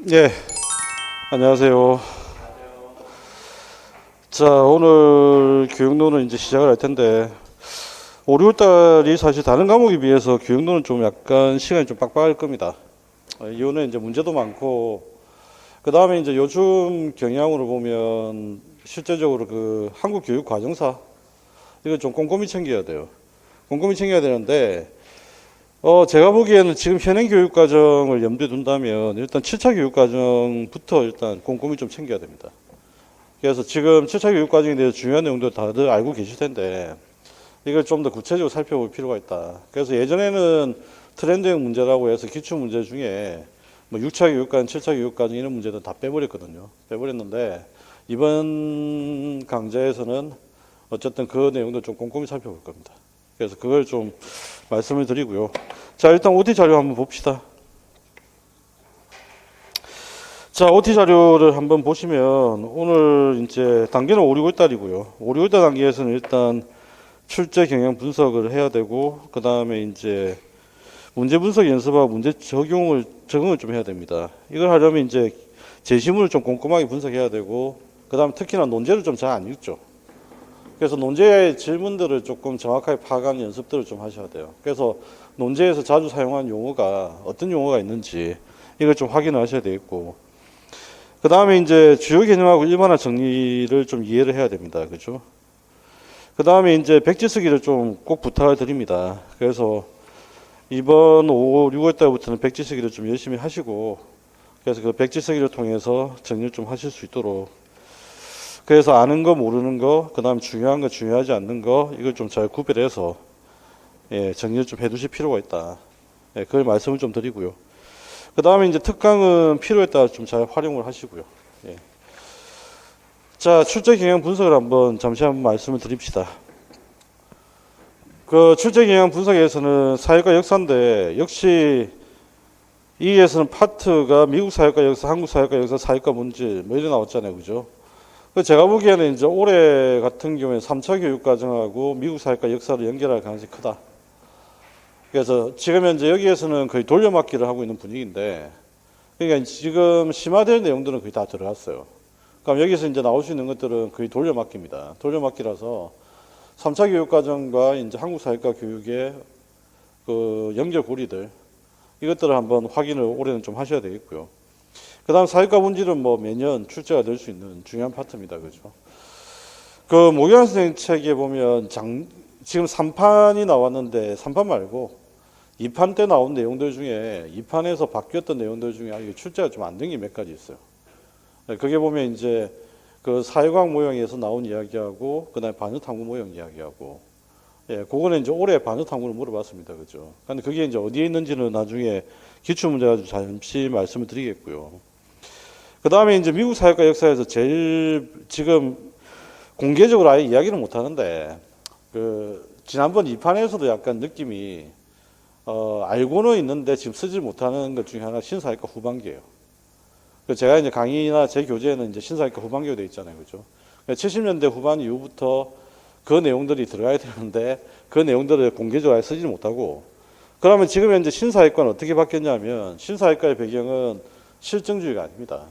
네, 안녕하세요. 자, 오늘 교육론은 이제 시작을 할 텐데, 5, 6월달이 사실 다른 과목에 비해서 교육론은 좀 약간 시간이 좀 빡빡할 겁니다. 이유는 이제 문제도 많고, 그 다음에 이제 요즘 경향으로 보면 실제적으로 그 한국 교육 과정사, 이거 좀 꼼꼼히 챙겨야 돼요. 꼼꼼히 챙겨야 되는데, 제가 보기에는 지금 현행 교육 과정을 염두에 둔다면 일단 7차 교육 과정부터 일단 꼼꼼히 좀 챙겨야 됩니다. 그래서 지금 7차 교육 과정에 대해서 중요한 내용들 다들 알고 계실 텐데 이걸 좀 더 구체적으로 살펴볼 필요가 있다. 그래서 예전에는 트렌드형 문제라고 해서 기출 문제 중에 뭐 6차 교육과정, 7차 교육과정 이런 문제들 다 빼버렸거든요. 빼버렸는데 이번 강좌에서는 어쨌든 그 내용도 좀 꼼꼼히 살펴볼 겁니다. 그래서 그걸 좀 말씀을 드리고요. 자, 일단 OT 자료 한번 봅시다. 자, OT 자료를 한번 보시면 오늘 이제 단계는 5, 6월 달이고요. 5, 6월 달 단계에서는 일단 출제 경향 분석을 해야 되고 그 다음에 이제 문제 분석 연습하고 문제 적용을 좀 해야 됩니다. 이걸 하려면 이제 제시문을 좀 꼼꼼하게 분석해야 되고 그 다음에 특히나 논제를 좀 잘 안 읽죠. 그래서 논제의 질문들을 조금 정확하게 파악하는 연습들을 좀 하셔야 돼요. 그래서 논제에서 자주 사용하는 용어가 어떤 용어가 있는지 이걸 좀 확인을 하셔야 되겠고 그 다음에 이제 주요 개념하고 일반화 정리를 좀 이해를 해야 됩니다. 그죠? 그 다음에 이제 백지 쓰기를 좀 꼭 부탁을 드립니다. 그래서 이번 5, 6월 달부터는 백지 쓰기를 좀 열심히 하시고 그래서 그 백지 쓰기를 통해서 정리를 좀 하실 수 있도록 그래서 아는 거 모르는 거 그 다음 중요한 거 중요하지 않는 거 이걸 좀 잘 구별해서 정리를 좀 해두실 필요가 있다. 그걸 말씀을 좀 드리고요. 그 다음에 이제 특강은 필요에 따라 좀 잘 활용을 하시고요. 자, 출제 경향 분석을 잠시 한번 말씀을 드립시다. 그 출제 경향 분석에서는 사회과 역사인데 역시 이에서는 파트가 미국 사회과 역사, 한국 사회과 역사, 사회과 문제 뭐 이런 나왔잖아요, 그죠? 제가 보기에는 이제 올해 같은 경우에 3차 교육과정하고 미국 사회과 역사를 연결할 가능성이 크다. 그래서 지금 현재 여기에서는 거의 돌려막기를 하고 있는 분위기인데, 그러니까 지금 심화될 내용들은 거의 다 들어갔어요. 그럼 여기서 이제 나올 수 있는 것들은 거의 돌려막기입니다. 돌려막기라서 3차 교육과정과 이제 한국 사회과 교육의 그 연결고리들, 이것들을 한번 확인을 올해는 좀 하셔야 되겠고요. 그 다음 사회과 본질은 뭐 매년 출제가 될 수 있는 중요한 파트입니다. 그죠? 그 모교환 선생님 책에 보면 지금 3판이 나왔는데 3판 말고 2판 때 나온 내용들 중에 2판에서 바뀌었던 내용들 중에 출제가 좀 안 된 게 몇 가지 있어요. 그게 보면 이제 그 사회과학 모형에서 나온 이야기하고 그 다음에 반유탐구 모형 이야기하고 그거는 이제 올해 반유탐구를 물어봤습니다. 그죠? 근데 그게 이제 어디에 있는지는 나중에 기출문제 가지고 잠시 말씀을 드리겠고요. 그 다음에 이제 미국 사회과 역사에서 제일 지금 공개적으로 아예 이야기를 못 하는데 그 지난번 2판에서도 약간 느낌이 알고는 있는데 지금 쓰지 못하는 것 중에 하나 신사회과 후반기예요. 제가 이제 강의나 제 교재에는 이제 신사회과 후반기로 되어 있잖아요, 그죠? 70년대 후반 이후부터 그 내용들이 들어가야 되는데 그 내용들을 공개적으로 아예 쓰지 못하고 그러면 지금 현재 신사회과는 어떻게 바뀌었냐면 신사회과의 배경은 실증주의가 아닙니다.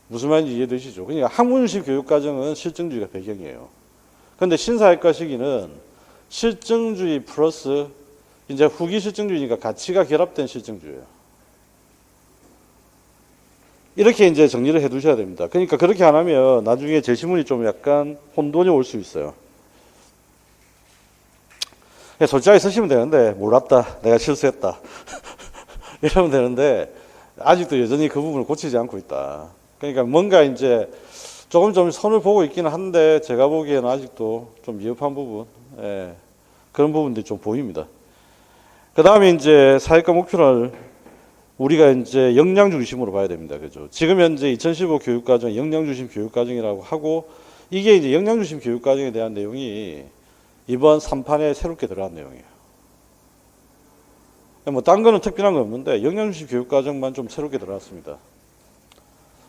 무슨 말인지 이해되시죠? 그러니까 학문식 교육과정은 실증주의가 배경이에요. 그런데 신사회과 시기는 실증주의 플러스 이제 후기 실증주의니까 가치가 결합된 실증주의예요. 이렇게 이제 정리를 해 두셔야 됩니다. 그러니까 그렇게 안 하면 나중에 제시문이 좀 약간 혼돈이 올 수 있어요. 솔직하게 쓰시면 되는데 몰랐다, 내가 실수했다 이러면 되는데 아직도 여전히 그 부분을 고치지 않고 있다. 그러니까 뭔가 이제 조금 선을 보고 있기는 한데 제가 보기에는 아직도 좀 미흡한 부분, 그런 부분들이 좀 보입니다. 그 다음에 이제 사회과 목표를 우리가 이제 역량 중심으로 봐야 됩니다. 그죠? 지금 현재 2015 교육과정 역량 중심 교육과정이라고 하고 이게 이제 역량 중심 교육과정에 대한 내용이 이번 3판에 새롭게 들어간 내용이에요. 뭐 딴 거는 특별한 건 없는데 역량 중심 교육과정만 좀 새롭게 들어갔습니다.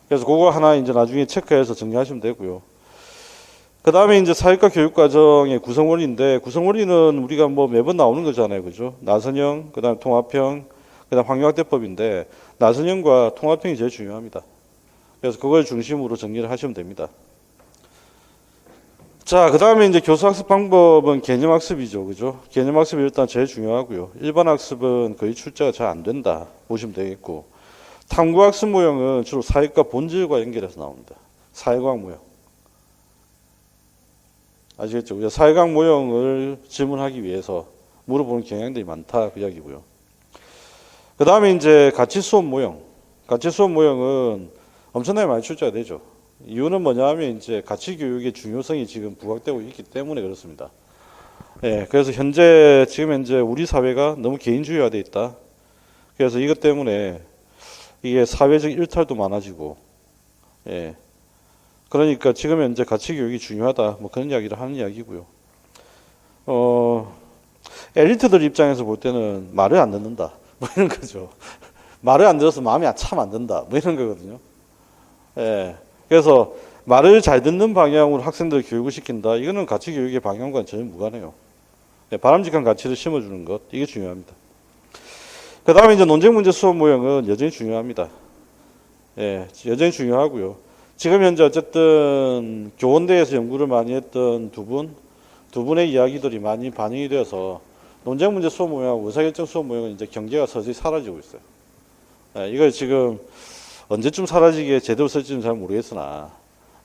그래서 그거 하나 이제 나중에 체크해서 정리하시면 되고요. 그 다음에 이제 사회과 교육과정의 구성원리인데 구성원리는 우리가 뭐 매번 나오는 거잖아요. 그죠? 나선형, 그 다음에 통합형, 그 그다음 환경학대법인데 나선형과 통합형이 제일 중요합니다. 그래서 그걸 중심으로 정리를 하시면 됩니다. 자, 그 다음에 이제 교수학습 방법은 개념학습이죠. 그죠? 개념학습이 일단 제일 중요하고요. 일반학습은 거의 출제가 잘 안 된다 보시면 되겠고, 탐구학습 모형은 주로 사회과 본질과 연결해서 나옵니다. 사회과학 모형. 아시겠죠? 사회과학 모형을 질문하기 위해서 물어보는 경향들이 많다 그 이야기고요. 그 다음에 이제 가치수업 모형. 가치수업 모형은 엄청나게 많이 출제가 되죠. 이유는 뭐냐 하면 이제 가치 교육의 중요성이 지금 부각되고 있기 때문에 그렇습니다. 예, 그래서 지금 현재 우리 사회가 너무 개인주의화되어 있다. 그래서 이것 때문에 이게 사회적 일탈도 많아지고, 예. 그러니까 지금 현재 가치 교육이 중요하다. 뭐 그런 이야기를 하는 이야기고요. 엘리트들 입장에서 볼 때는 말을 안 듣는다. 뭐 이런 거죠. 말을 안 들어서 마음이 참 안 든다. 뭐 이런 거거든요. 예. 그래서 말을 잘 듣는 방향으로 학생들 교육을 시킨다. 이거는 가치 교육의 방향과는 전혀 무관해요. 예, 바람직한 가치를 심어주는 것. 이게 중요합니다. 그 다음에 이제 논쟁 문제 수업 모형은 여전히 중요합니다. 예, 여전히 중요하고요. 지금 현재 어쨌든 교원대에서 연구를 많이 했던 두 분의 이야기들이 많이 반영이 되어서 논쟁 문제 수업 모형하고 의사결정 수업 모형은 이제 경계가 서서히 사라지고 있어요. 예, 이걸 지금 언제쯤 사라지게 제대로 쓸지는 잘 모르겠으나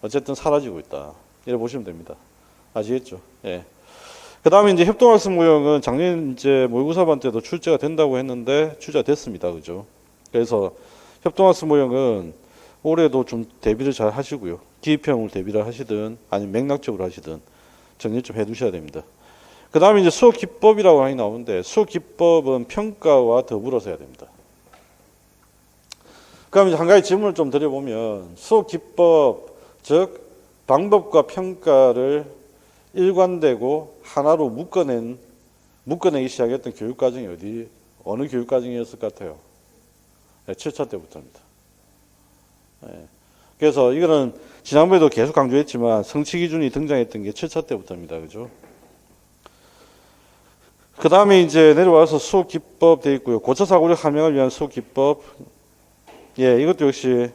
어쨌든 사라지고 있다. 이렇게 보시면 됩니다. 아시겠죠? 예. 그 다음에 이제 협동학습 모형은 작년 이제 모의고사반 때도 출제가 된다고 했는데 출제가 됐습니다. 그죠? 그래서 협동학습 모형은 올해도 좀 대비를 잘 하시고요. 기입형으로 대비를 하시든 아니면 맥락적으로 하시든 정리 좀 해두셔야 됩니다. 그 다음에 이제 수업 기법이라고 많이 나오는데 수업 기법은 평가와 더불어서 해야 됩니다. 그럼 이제 한 가지 질문을 좀 드려보면 수업 기법, 즉 방법과 평가를 일관되고 하나로 묶어내기 시작했던 교육과정이 어느 교육과정이었을 것 같아요? 네, 7차 때부터입니다. 네. 그래서 이거는 지난번에도 계속 강조했지만 성취 기준이 등장했던 게 7차 때부터입니다. 그죠? 그 다음에 이제 내려와서 수업 기법 되어 있고요. 고차 사고력 함양을 위한 수업 기법. 예, 이것도 역시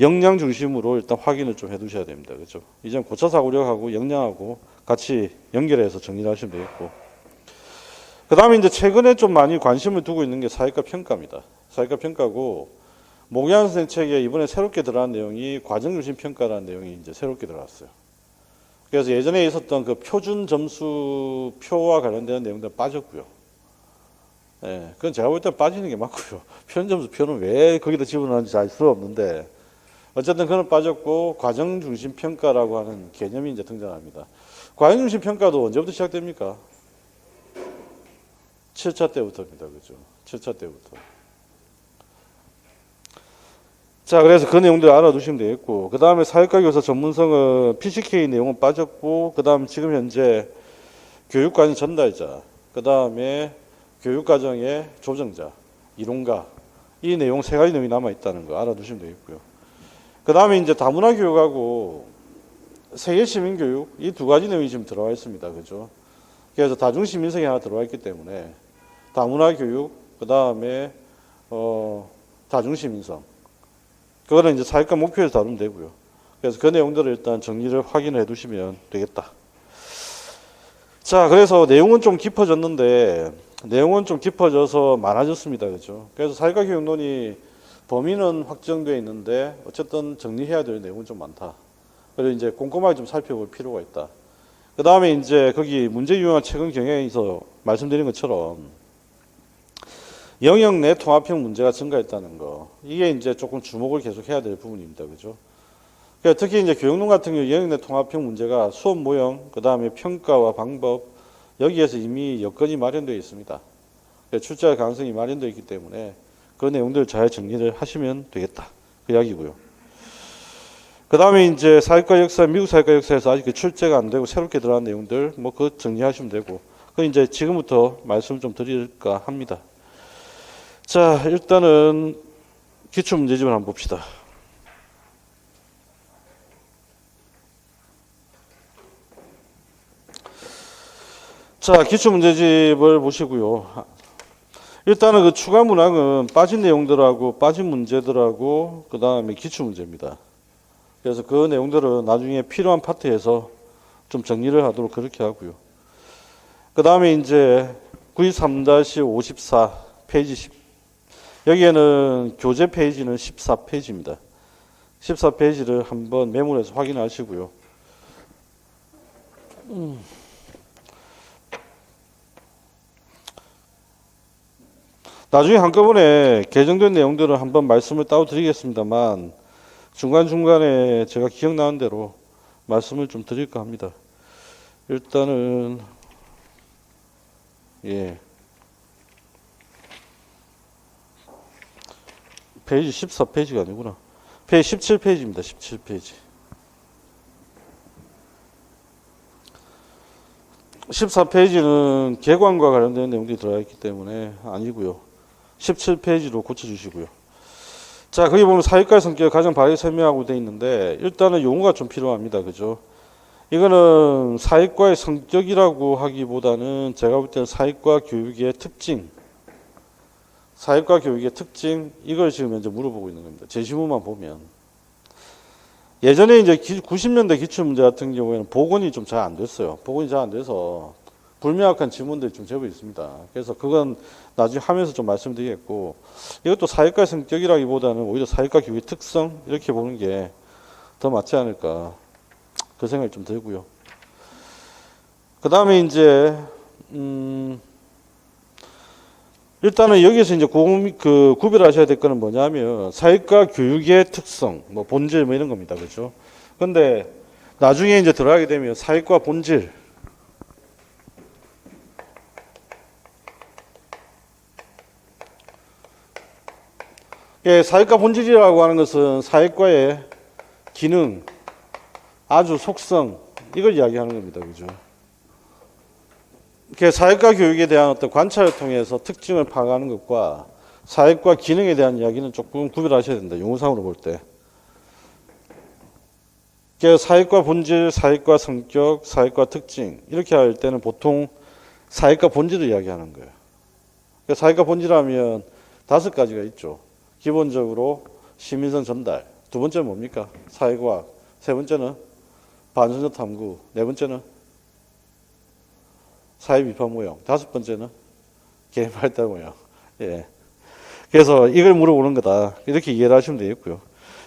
역량 중심으로 일단 확인을 좀 해두셔야 됩니다. 그렇죠? 이제 고차 사고력하고 역량하고 같이 연결해서 정리를 하시면 되겠고. 그 다음에 이제 최근에 좀 많이 관심을 두고 있는 게 사회과 평가입니다. 사회과 평가고, 모기한 선생 책에 이번에 새롭게 들어간 내용이 과정 중심 평가라는 내용이 이제 새롭게 들어갔어요. 그래서 예전에 있었던 그 표준 점수 표와 관련된 내용들은 빠졌고요. 예, 그건 제가 볼 때 빠지는 게 맞고요. 표준 점수 표는 왜 거기다 집어넣는지 알 수가 없는데, 어쨌든 그건 빠졌고 과정 중심 평가라고 하는 개념이 이제 등장합니다. 과정 중심 평가도 언제부터 시작됩니까? 7차 때부터입니다. 그죠? 7차 때부터. 자, 그래서 그 내용들 알아두시면 되겠고, 그 다음에 사회과 교사 전문성은 PCK 내용은 빠졌고, 그 다음 지금 현재 교육과정 전달자, 그 다음에 교육과정의 조정자, 이론가, 이 내용 세 가지 내용이 남아있다는 거 알아두시면 되겠고요. 그 다음에 이제 다문화 교육하고 세계 시민 교육, 이 두 가지 내용이 지금 들어와 있습니다. 그죠? 그래서 다중시민성이 하나 들어와 있기 때문에 다문화 교육, 그 다음에 다중시민성, 그거는 이제 사회과 목표에서 다루면 되고요. 그래서 그 내용들을 일단 정리를 확인해 두시면 되겠다. 자, 그래서 내용은 좀 깊어졌는데, 내용은 좀 깊어져서 많아졌습니다. 그죠? 그래서 사회과 교육론이 범위는 확정되어 있는데, 어쨌든 정리해야 될 내용은 좀 많다. 그래서 이제 꼼꼼하게 좀 살펴볼 필요가 있다. 그 다음에 이제 거기 문제 유형화 최근 경향에서 말씀드린 것처럼 영역 내 통합형 문제가 증가했다는 거. 이게 이제 조금 주목을 계속 해야 될 부분입니다. 그죠? 그러니까 특히 이제 교육론 같은 경우 영역 내 통합형 문제가 수업 모형, 그 다음에 평가와 방법, 여기에서 이미 여건이 마련되어 있습니다. 그러니까 출제할 가능성이 마련되어 있기 때문에 그 내용들 잘 정리를 하시면 되겠다. 그 이야기고요. 그 다음에 이제 사회과 역사, 미국 사회과 역사에서 아직 출제가 안 되고 새롭게 들어간 내용들, 뭐 그거 정리하시면 되고. 그 이제 지금부터 말씀 좀 드릴까 합니다. 자, 일단은 기출문제집을 한번 봅시다. 자, 기출문제집을 보시고요. 일단은 그 추가 문항은 빠진 내용들하고 빠진 문제들하고 그 다음에 기출 문제입니다. 그래서 그 내용들은 나중에 필요한 파트에서 좀 정리를 하도록 그렇게 하고요. 그 다음에 이제 93-54 페이지 10. 여기에는 교재 페이지는 14페이지입니다. 14페이지를 한번 메모해서 확인하시고요. 나중에 한꺼번에 개정된 내용들을 한번 말씀을 따로 드리겠습니다만 중간중간에 제가 기억나는 대로 말씀을 좀 드릴까 합니다. 일단은 페이지 14페이지가 아니구나. 페이지 17페이지입니다. 17페이지. 14페이지는 개관과 관련된 내용들이 들어가 있기 때문에 아니고요. 17페이지로 고쳐주시고요. 자, 거기 보면 사회과의 성격을 가장 바르게 설명하고 되어 있는데 일단은 용어가 좀 필요합니다. 그죠? 이거는 사회과의 성격이라고 하기보다는 제가 볼 때는 사회과 교육의 특징, 사회과 교육의 특징, 이걸 지금 현재 물어보고 있는 겁니다. 제시문만 보면. 예전에 이제 90년대 기출문제 같은 경우에는 복원이 좀 잘 안 됐어요. 복원이 잘 안 돼서 불명확한 지문들이 좀 제법 있습니다. 그래서 그건 나중에 하면서 좀 말씀드리겠고, 이것도 사회과의 성격이라기보다는 오히려 사회과 교육의 특성, 이렇게 보는 게 더 맞지 않을까. 그 생각이 좀 들고요. 그 다음에 이제, 일단은 여기서 이제 구별하셔야 될 거는 뭐냐면 사회과 교육의 특성, 뭐 본질 뭐 이런 겁니다. 그렇죠? 근데 나중에 이제 들어가게 되면 사회과 본질, 사회과 본질이라고 하는 것은 사회과의 기능, 아주 속성, 이걸 이야기하는 겁니다. 그죠? 사회과 교육에 대한 어떤 관찰을 통해서 특징을 파악하는 것과 사회과 기능에 대한 이야기는 조금 구별하셔야 된다. 용어상으로 볼 때. 사회과 본질, 사회과 성격, 사회과 특징 이렇게 할 때는 보통 사회과 본질을 이야기하는 거예요. 사회과 본질하면 5가지가 있죠. 기본적으로 시민성 전달. 두 번째는 뭡니까? 사회과학. 세 번째는 반선적 탐구. 네 번째는 사회 비판 모형. 5번째는 개인 발달 모형. 예. 그래서 이걸 물어보는 거다. 이렇게 이해를 하시면 되겠고요.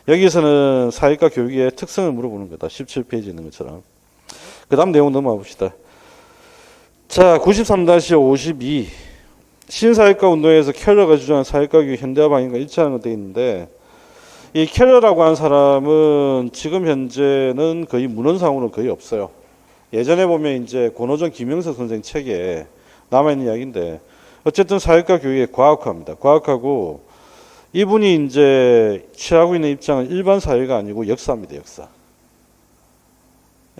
여기서는 사회과 교육의 특성을 물어보는 거다. 17페이지에 있는 것처럼. 그 다음 내용 넘어가 봅시다. 자, 93-52. 신사회과 운동에서 켈러가 주장한 사회과 교육 현대화 방향과 일치하는 것도 있는데, 이 켈러라고 하는 사람은 지금 현재는 거의 문헌상으로는 거의 없어요. 예전에 보면 이제 권호정 김영석 선생 책에 남아있는 이야기인데, 어쨌든 사회과 교육의 과학화입니다. 과학하고 이분이 이제 취하고 있는 입장은 일반 사회가 아니고 역사입니다. 역사.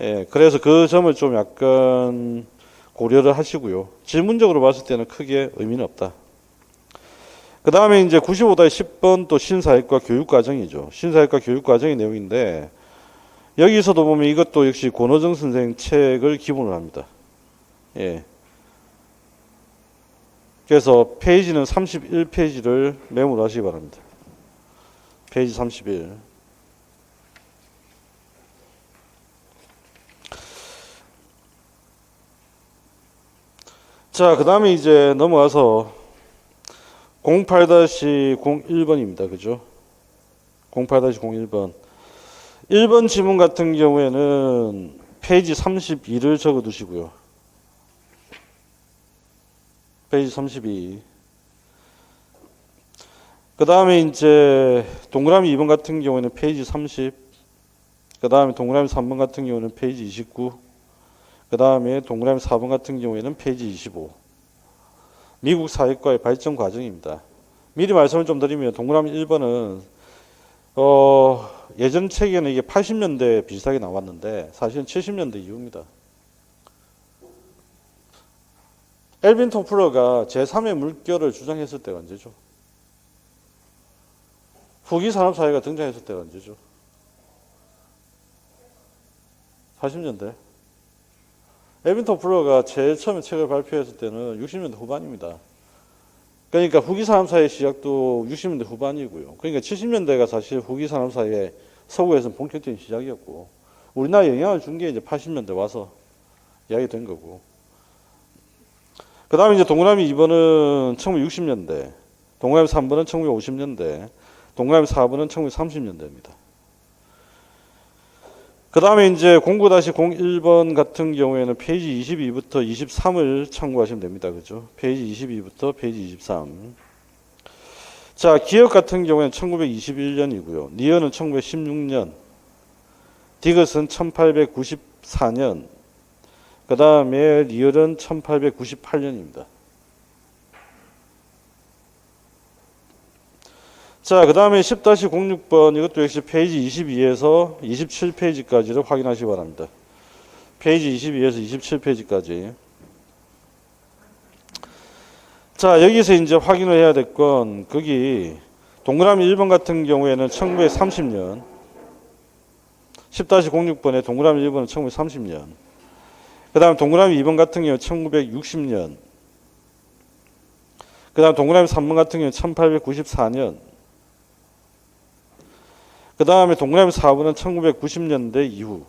예, 그래서 그 점을 좀 약간 고려를 하시고요. 질문적으로 봤을 때는 크게 의미는 없다. 그 다음에 이제 95-10번 또 신사회과 교육과정이죠. 신사회과 교육과정의 내용인데 여기서도 보면 이것도 역시 권호정 선생 책을 기본으로 합니다. 예. 그래서 페이지는 31페이지를 메모를 하시기 바랍니다. 페이지 31. 자, 그 다음에 이제 넘어가서 08-01번입니다. 그죠? 08-01번. 1번 지문 같은 경우에는 페이지 32를 적어 두시고요. 페이지 32. 그 다음에 이제 동그라미 2번 같은 경우에는 페이지 30. 그 다음에 동그라미 3번 같은 경우는 페이지 29. 그 다음에 동그라미 4번 같은 경우에는 페이지 25. 미국 사회과의 발전 과정입니다. 미리 말씀을 좀 드리면 동그라미 1번은 예전 책에는 이게 80년대 비슷하게 나왔는데 사실은 70년대 이후입니다. 엘빈 토플러가 제3의 물결을 주장했을 때가 언제죠? 후기 산업사회가 등장했을 때가 언제죠? 80년대. 엘빈 토플러가 제일 처음에 책을 발표했을 때는 60년대 후반입니다. 그러니까 후기 산업사회 시작도 60년대 후반이고요. 그러니까 70년대가 사실 후기 산업사회 서구에서는 본격적인 시작이었고, 우리나라에 영향을 준 게 이제 80년대 와서 이야기 된 거고. 그 다음에 이제 동그라미 2번은 1960년대, 동그라미 3번은 1950년대, 동그라미 4번은 1930년대입니다. 그 다음에 이제 09-01번 같은 경우에는 페이지 22부터 23을 참고하시면 됩니다. 그죠? 페이지 22부터 페이지 23. 자, 기업 같은 경우에는 1921년이고요. 니어는 1916년, 디귿은 1894년, 그 다음에 리얼은 1898년입니다. 자, 그 다음에 10-06번 이것도 역시 페이지 22에서 27페이지까지를 확인하시기 바랍니다. 페이지 22에서 27페이지까지. 자, 여기서 이제 확인을 해야 될 건 거기 동그라미 1번 같은 경우에는 1930년, 10-06번에 동그라미 1번은 1930년, 그 다음 동그라미 2번 같은 경우는 1960년, 그 다음 동그라미 3번 같은 경우는 1894년, 그 다음에 동그라미 4번은 1990년대 이후.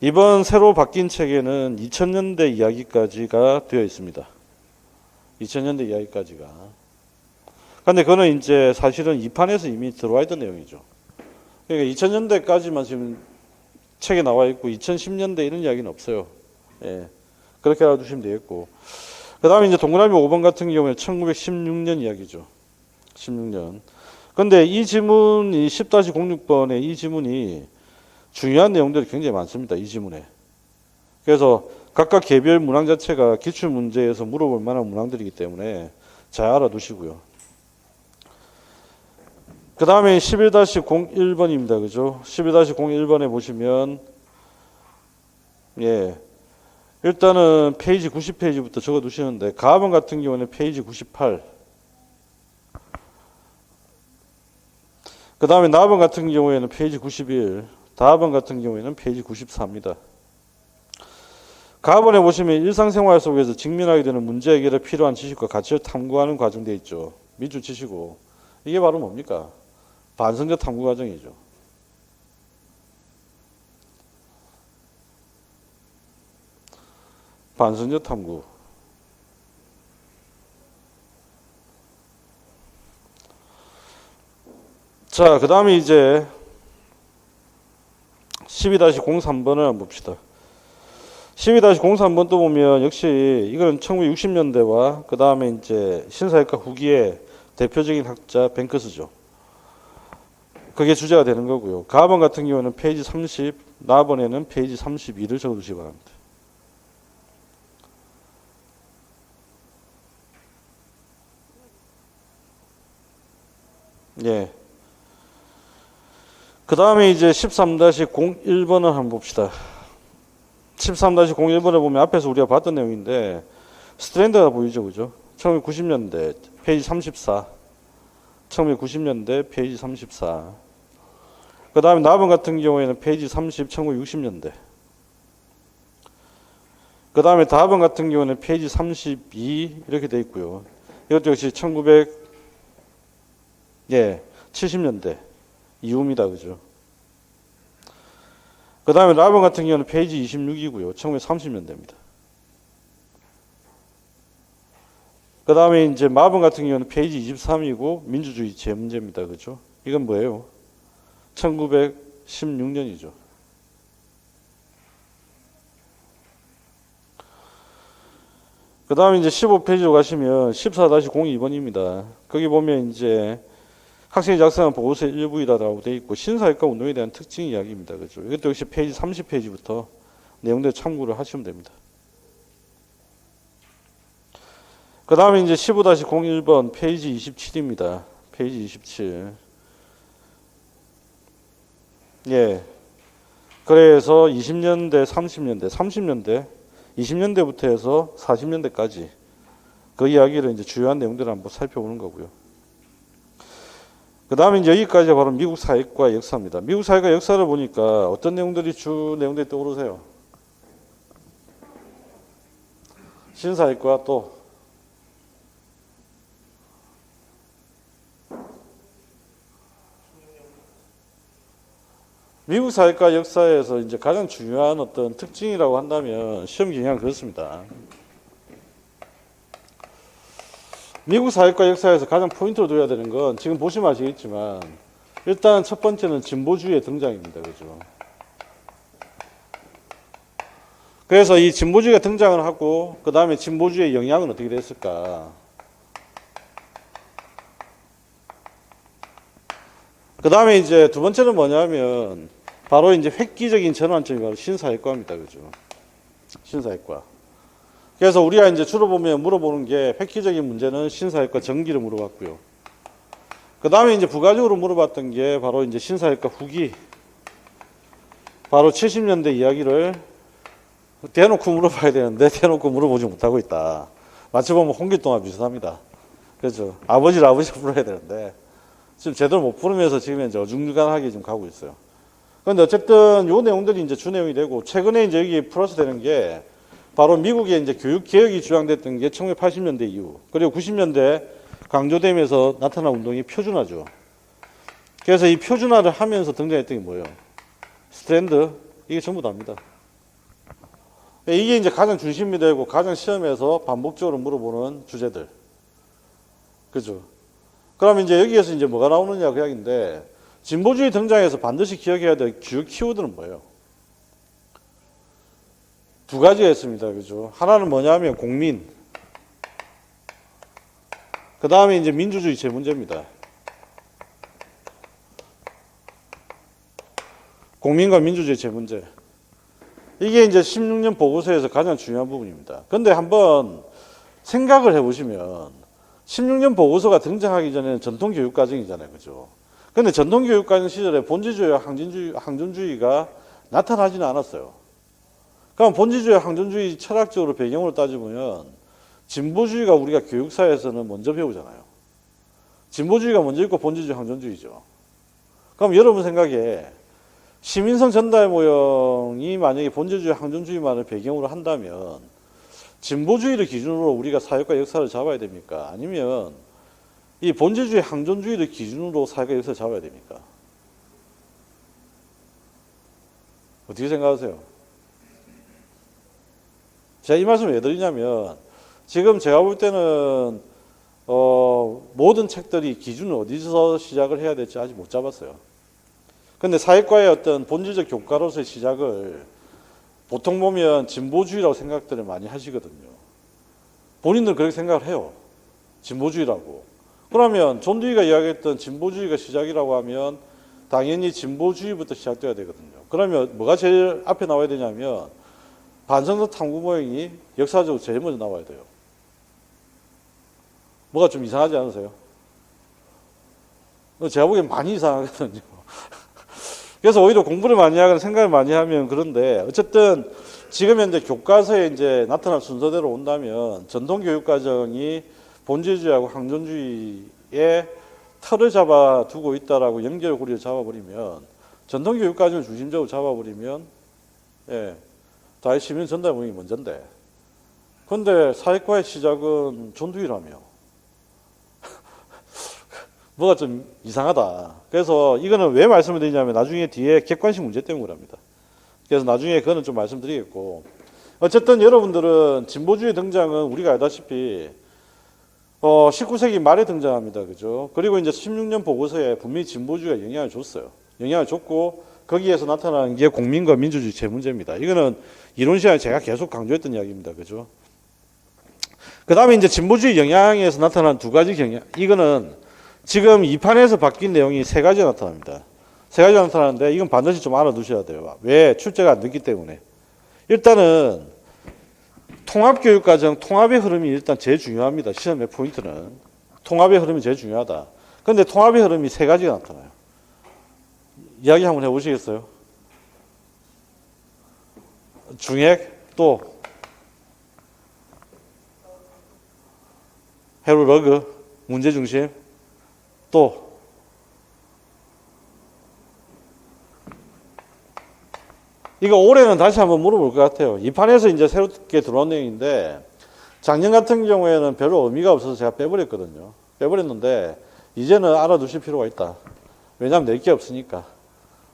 이번 새로 바뀐 책에는 2000년대 이야기까지가 되어 있습니다. 2000년대 이야기까지가. 근데 그거는 이제 사실은 2판에서 이미 들어와 있던 내용이죠. 그러니까 2000년대까지만 지금 책에 나와 있고 2010년대 이런 이야기는 없어요. 예. 그렇게 알아두시면 되겠고. 그 다음에 이제 동그라미 5번 같은 경우에 1916년 이야기죠. 16년. 근데 이 지문이 10-06번의 이 지문이 중요한 내용들이 굉장히 많습니다. 이 지문에. 그래서 각각 개별 문항 자체가 기출문제에서 물어볼 만한 문항들이기 때문에 잘 알아두시고요. 그 다음에 11-01번입니다. 그죠? 11-01번에 보시면, 예. 일단은 페이지 90페이지부터 적어 두시는데, 가번 같은 경우는 페이지 98. 그 다음에 나번 같은 경우에는 페이지 91. 다번 같은 경우에는 페이지 94입니다. 가번에 보시면 일상생활 속에서 직면하게 되는 문제 해결에 필요한 지식과 가치를 탐구하는 과정 되어 있죠. 밑줄 치시고. 이게 바로 뭡니까? 반성적 탐구 과정이죠. 반성적 탐구. 자, 그 다음에 이제 12-03번을 한번 봅시다. 12-03번 또 보면 역시 이거는 1960년대와 그 다음에 이제 신사역과 후기의 대표적인 학자 뱅크스죠. 그게 주제가 되는 거고요. 가번 같은 경우는 페이지 30, 나번에는 페이지 32를 적어두시기 바랍니다. 예. 그 다음에 이제 13-01번을 한번 봅시다. 13-01번을 보면 앞에서 우리가 봤던 내용인데 스트랜드가 보이죠, 그죠? 1990년대 페이지 34, 1990년대 페이지 34. 그 다음에 나번 같은 경우에는 페이지 30, 1960년대. 그 다음에 다번 같은 경우는 페이지 32 이렇게 돼 있고요. 이것도 역시 70년대 이후입니다, 그죠? 그 다음에 라번 같은 경우는 페이지 26이고요. 1930년대입니다. 그 다음에 이제 마번 같은 경우는 페이지 23이고 민주주의 재문제입니다. 그죠? 이건 뭐예요? 1916년이죠. 그 다음에 이제 15페이지로 가시면 14-02번입니다. 거기 보면 이제 학생이 작성한 보고서의 일부이다라고 되어 있고 신사역과 운동에 대한 특징 이야기입니다. 그죠? 이것도 역시 페이지 30페이지부터 내용들 참고를 하시면 됩니다. 그 다음에 이제 15-01번 페이지 27입니다. 페이지 27. 예. 그래서 20년대, 30년대, 20년대부터 해서 40년대까지 그 이야기를 이제 주요한 내용들을 한번 살펴보는 거고요. 그 다음에 이제 여기까지가 바로 미국 사회과 역사입니다. 미국 사회과 역사를 보니까 어떤 내용들이 주 내용들이 떠오르세요? 신사회과 또 미국 사회과 역사에서 이제 가장 중요한 어떤 특징이라고 한다면 시험 경향은 그렇습니다. 미국 사회과 역사에서 가장 포인트로 둬야 되는 건 지금 보시면 아시겠지만 일단 첫 번째는 진보주의의 등장입니다. 그죠? 그래서 이 진보주의가 등장을 하고 그 다음에 진보주의의 영향은 어떻게 됐을까? 그 다음에 이제 두 번째는 뭐냐면 바로 이제 획기적인 전환점이 바로 신사회과입니다. 그죠? 신사회과. 그래서 우리가 이제 주로 보면 물어보는 게 획기적인 문제는 신사회과 전기를 물어봤고요. 그 다음에 이제 부가적으로 물어봤던 게 바로 이제 신사회과 후기. 바로 70년대 이야기를 대놓고 물어봐야 되는데 대놓고 물어보지 못하고 있다. 마치 보면 홍길동과 비슷합니다. 그렇죠? 아버지를 불러야 되는데 지금 제대로 못 부르면서 지금 이제 어중간하게 지금 가고 있어요. 그런데 어쨌든 요 내용들이 이제 주 내용이 되고 최근에 이제 여기 플러스 되는 게 바로 미국의 이제 교육 개혁이 주장됐던 게 1980년대 이후 그리고 90년대 강조되면서 나타난 운동이 표준화죠. 그래서 이 표준화를 하면서 등장했던 게 뭐예요? 스트랜드 이게 전부 다입니다. 이게 이제 가장 중심이 되고 가장 시험에서 반복적으로 물어보는 주제들. 그죠? 그럼 이제 여기에서 이제 뭐가 나오느냐 그 이야기인데 진보주의 등장해서 반드시 기억해야 될 주요 키워드는 뭐예요? 두 가지가 있습니다. 그죠? 하나는 뭐냐면 공민. 그 다음에 이제 민주주의 제문제입니다. 공민과 민주주의 제문제. 이게 이제 16년 보고서에서 가장 중요한 부분입니다. 근데 한번 생각을 해보시면 16년 보고서가 등장하기 전에는 전통교육과정이잖아요. 그죠? 근데 전통교육과정 시절에 본질주의와 항존주의가 나타나지는 않았어요. 그럼 본질주의와 항존주의 철학적으로 배경으로 따지면 진보주의가 우리가 교육사에서는 먼저 배우잖아요. 진보주의가 먼저 있고 본질주의, 항존주의죠. 그럼 여러분 생각에 시민성 전달 모형이 만약에 본질주의, 항존주의만을 배경으로 한다면 진보주의를 기준으로 우리가 사회과 역사를 잡아야 됩니까? 아니면 이 본질주의, 항존주의를 기준으로 사회과 역사를 잡아야 됩니까? 어떻게 생각하세요? 제가 이 말씀을 왜 드리냐면 지금 제가 볼 때는 모든 책들이 기준을 어디서 시작을 해야 될지 아직 못 잡았어요. 근데 사회과의 어떤 본질적 교과로서의 시작을 보통 보면 진보주의라고 생각들을 많이 하시거든요. 본인들 그렇게 생각을 해요. 진보주의라고. 그러면 존 듀이가 이야기했던 진보주의가 시작이라고 하면 당연히 진보주의부터 시작돼야 되거든요. 그러면 뭐가 제일 앞에 나와야 되냐면 반성적 탐구 모형이 역사적으로 제일 먼저 나와야 돼요. 뭐가 좀 이상하지 않으세요? 제가 보기엔 많이 이상하거든요. 그래서 오히려 공부를 많이 하거나 생각을 많이 하면 그런데 어쨌든 지금 현재 교과서에 이제 나타난 순서대로 온다면 전통교육과정이 본질주의하고 항존주의의 틀을 잡아 두고 있다라고 연결고리를 잡아버리면 전통교육과정을 중심적으로 잡아버리면 다시 시민 전달 모형이 먼저인데 그런데 사회과의 시작은 존 듀이라며 뭐가 좀 이상하다. 그래서 이거는 왜 말씀을 드리냐면 나중에 뒤에 객관식 문제 때문에 그럽니다. 그래서 나중에 그거는 좀 말씀드리겠고 어쨌든 여러분들은 진보주의 등장은 우리가 알다시피 19세기 말에 등장합니다. 그죠? 그리고 이제 16년 보고서에 분명히 진보주의가 영향을 줬어요. 영향을 줬고 거기에서 나타나는 게 공민과 민주주의 제문제입니다. 이거는 이론 시간에 제가 계속 강조했던 이야기입니다. 그죠? 그 다음에 이제 진보주의 영향에서 나타난 두 가지 경향. 이거는 지금 이 판에서 바뀐 내용이 세 가지가 나타납니다. 세 가지가 나타나는데 이건 반드시 좀 알아두셔야 돼요. 왜? 출제가 안 됐기 때문에. 일단은 통합교육과정, 통합의 흐름이 일단 제일 중요합니다. 시험의 포인트는. 통합의 흐름이 제일 중요하다. 그런데 통합의 흐름이 세 가지가 나타나요. 이야기 한번 해보시겠어요? 중핵, 또 헤르버그, 문제중심, 또 이거 올해는 다시 한번 물어볼 것 같아요. 이 판에서 이제 새롭게 들어온 내용인데 작년 같은 경우에는 별로 의미가 없어서 제가 빼버렸거든요. 빼버렸는데 이제는 알아두실 필요가 있다. 왜냐하면 낼 게 없으니까.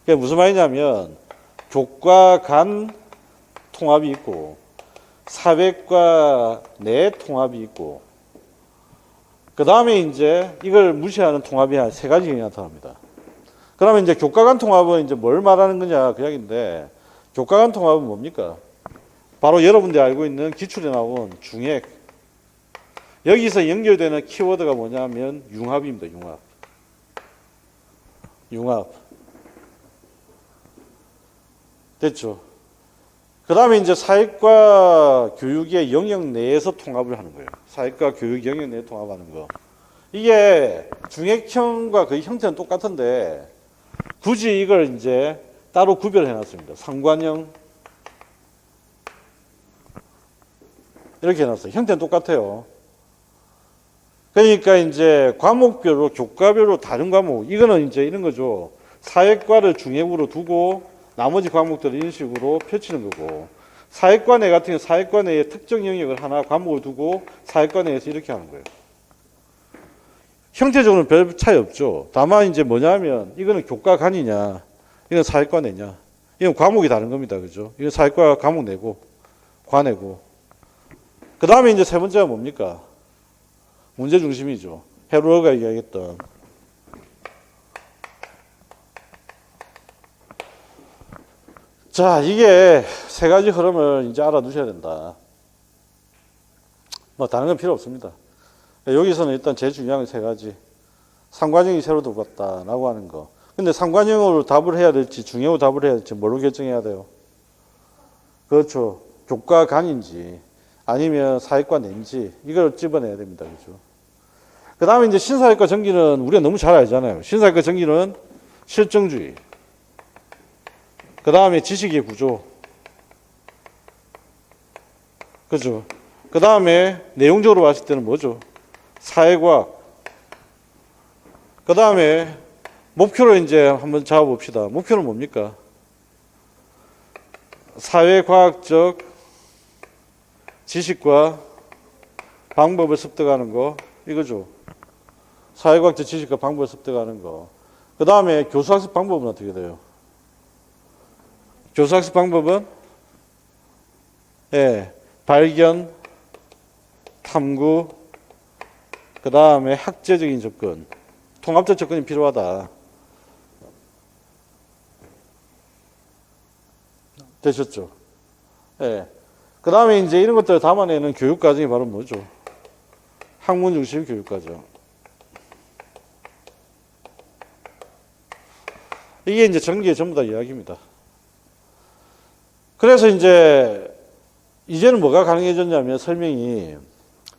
그게 무슨 말이냐면 교과 간 통합이 있고 사회과 내 통합이 있고 그 다음에 이제 이걸 무시하는 통합이 한 세 가지 나타납니다. 그러면 이제 교과 간 통합은 이제 뭘 말하는 거냐 그 이야기인데 교과 간 통합은 뭡니까? 바로 여러분들이 알고 있는 기출에 나온 중액. 여기서 연결되는 키워드가 뭐냐면 융합입니다. 융합. 융합. 됐죠? 그 다음에 이제 사회과 교육의 영역 내에서 통합을 하는 거예요. 사회과 교육 영역 내에 통합하는 거. 이게 중액형과 거의 형태는 똑같은데 굳이 이걸 이제 따로 구별해 놨습니다. 상관형. 이렇게 해놨어요. 형태는 똑같아요. 그러니까 이제 과목별로, 교과별로 다른 과목, 이거는 이제 이런 거죠. 사회과를 중액으로 두고 나머지 과목들을 이런 식으로 펼치는 거고, 사회과 내 같은 경우 사회과 내에 특정 영역을 하나 과목을 두고 사회과 내에서 이렇게 하는 거예요. 형태적으로는 별 차이 없죠. 다만 이제 뭐냐면 이거는 교과 간이냐, 이건 사회과 내냐, 이건 과목이 다른 겁니다. 그죠? 이건 사회과 과목 내고, 과내고. 그 다음에 이제 세 번째가 뭡니까? 문제 중심이죠. 헤로가 이야기했던. 자, 이게 세 가지 흐름을 이제 알아두셔야 된다. 뭐 다른 건 필요 없습니다. 여기서는 일단 제일 중요한 건 세 가지. 상관형이 새로 들어갔다라고 하는 거. 근데 상관형으로 답을 해야 될지 중형으로 답을 해야 될지 뭘로 결정해야 돼요? 그렇죠. 교과 간인지 아니면 사회과 내인지 이걸 집어내야 됩니다. 그렇죠. 그 다음에 이제 신사회과 전기는 우리가 너무 잘 알잖아요. 신사회과 전기는 실정주의. 그 다음에 지식의 구조. 그죠? 그 다음에 내용적으로 봤을 때는 뭐죠? 사회과학. 그 다음에 목표를 이제 한번 잡아봅시다. 목표는 뭡니까? 사회과학적 지식과 방법을 습득하는 거. 이거죠. 사회과학적 지식과 방법을 습득하는 거. 그 다음에 교수학습 방법은 어떻게 돼요? 교수학습 방법은 발견, 탐구, 그 다음에 학제적인 접근, 통합적 접근이 필요하다. 되셨죠? 그 다음에 이제 이런 것들을 담아내는 교육과정이 바로 뭐죠? 학문 중심 교육과정. 이게 이제 전기의 전부 다 이야기입니다. 그래서 이제는 뭐가 가능해졌냐면 설명이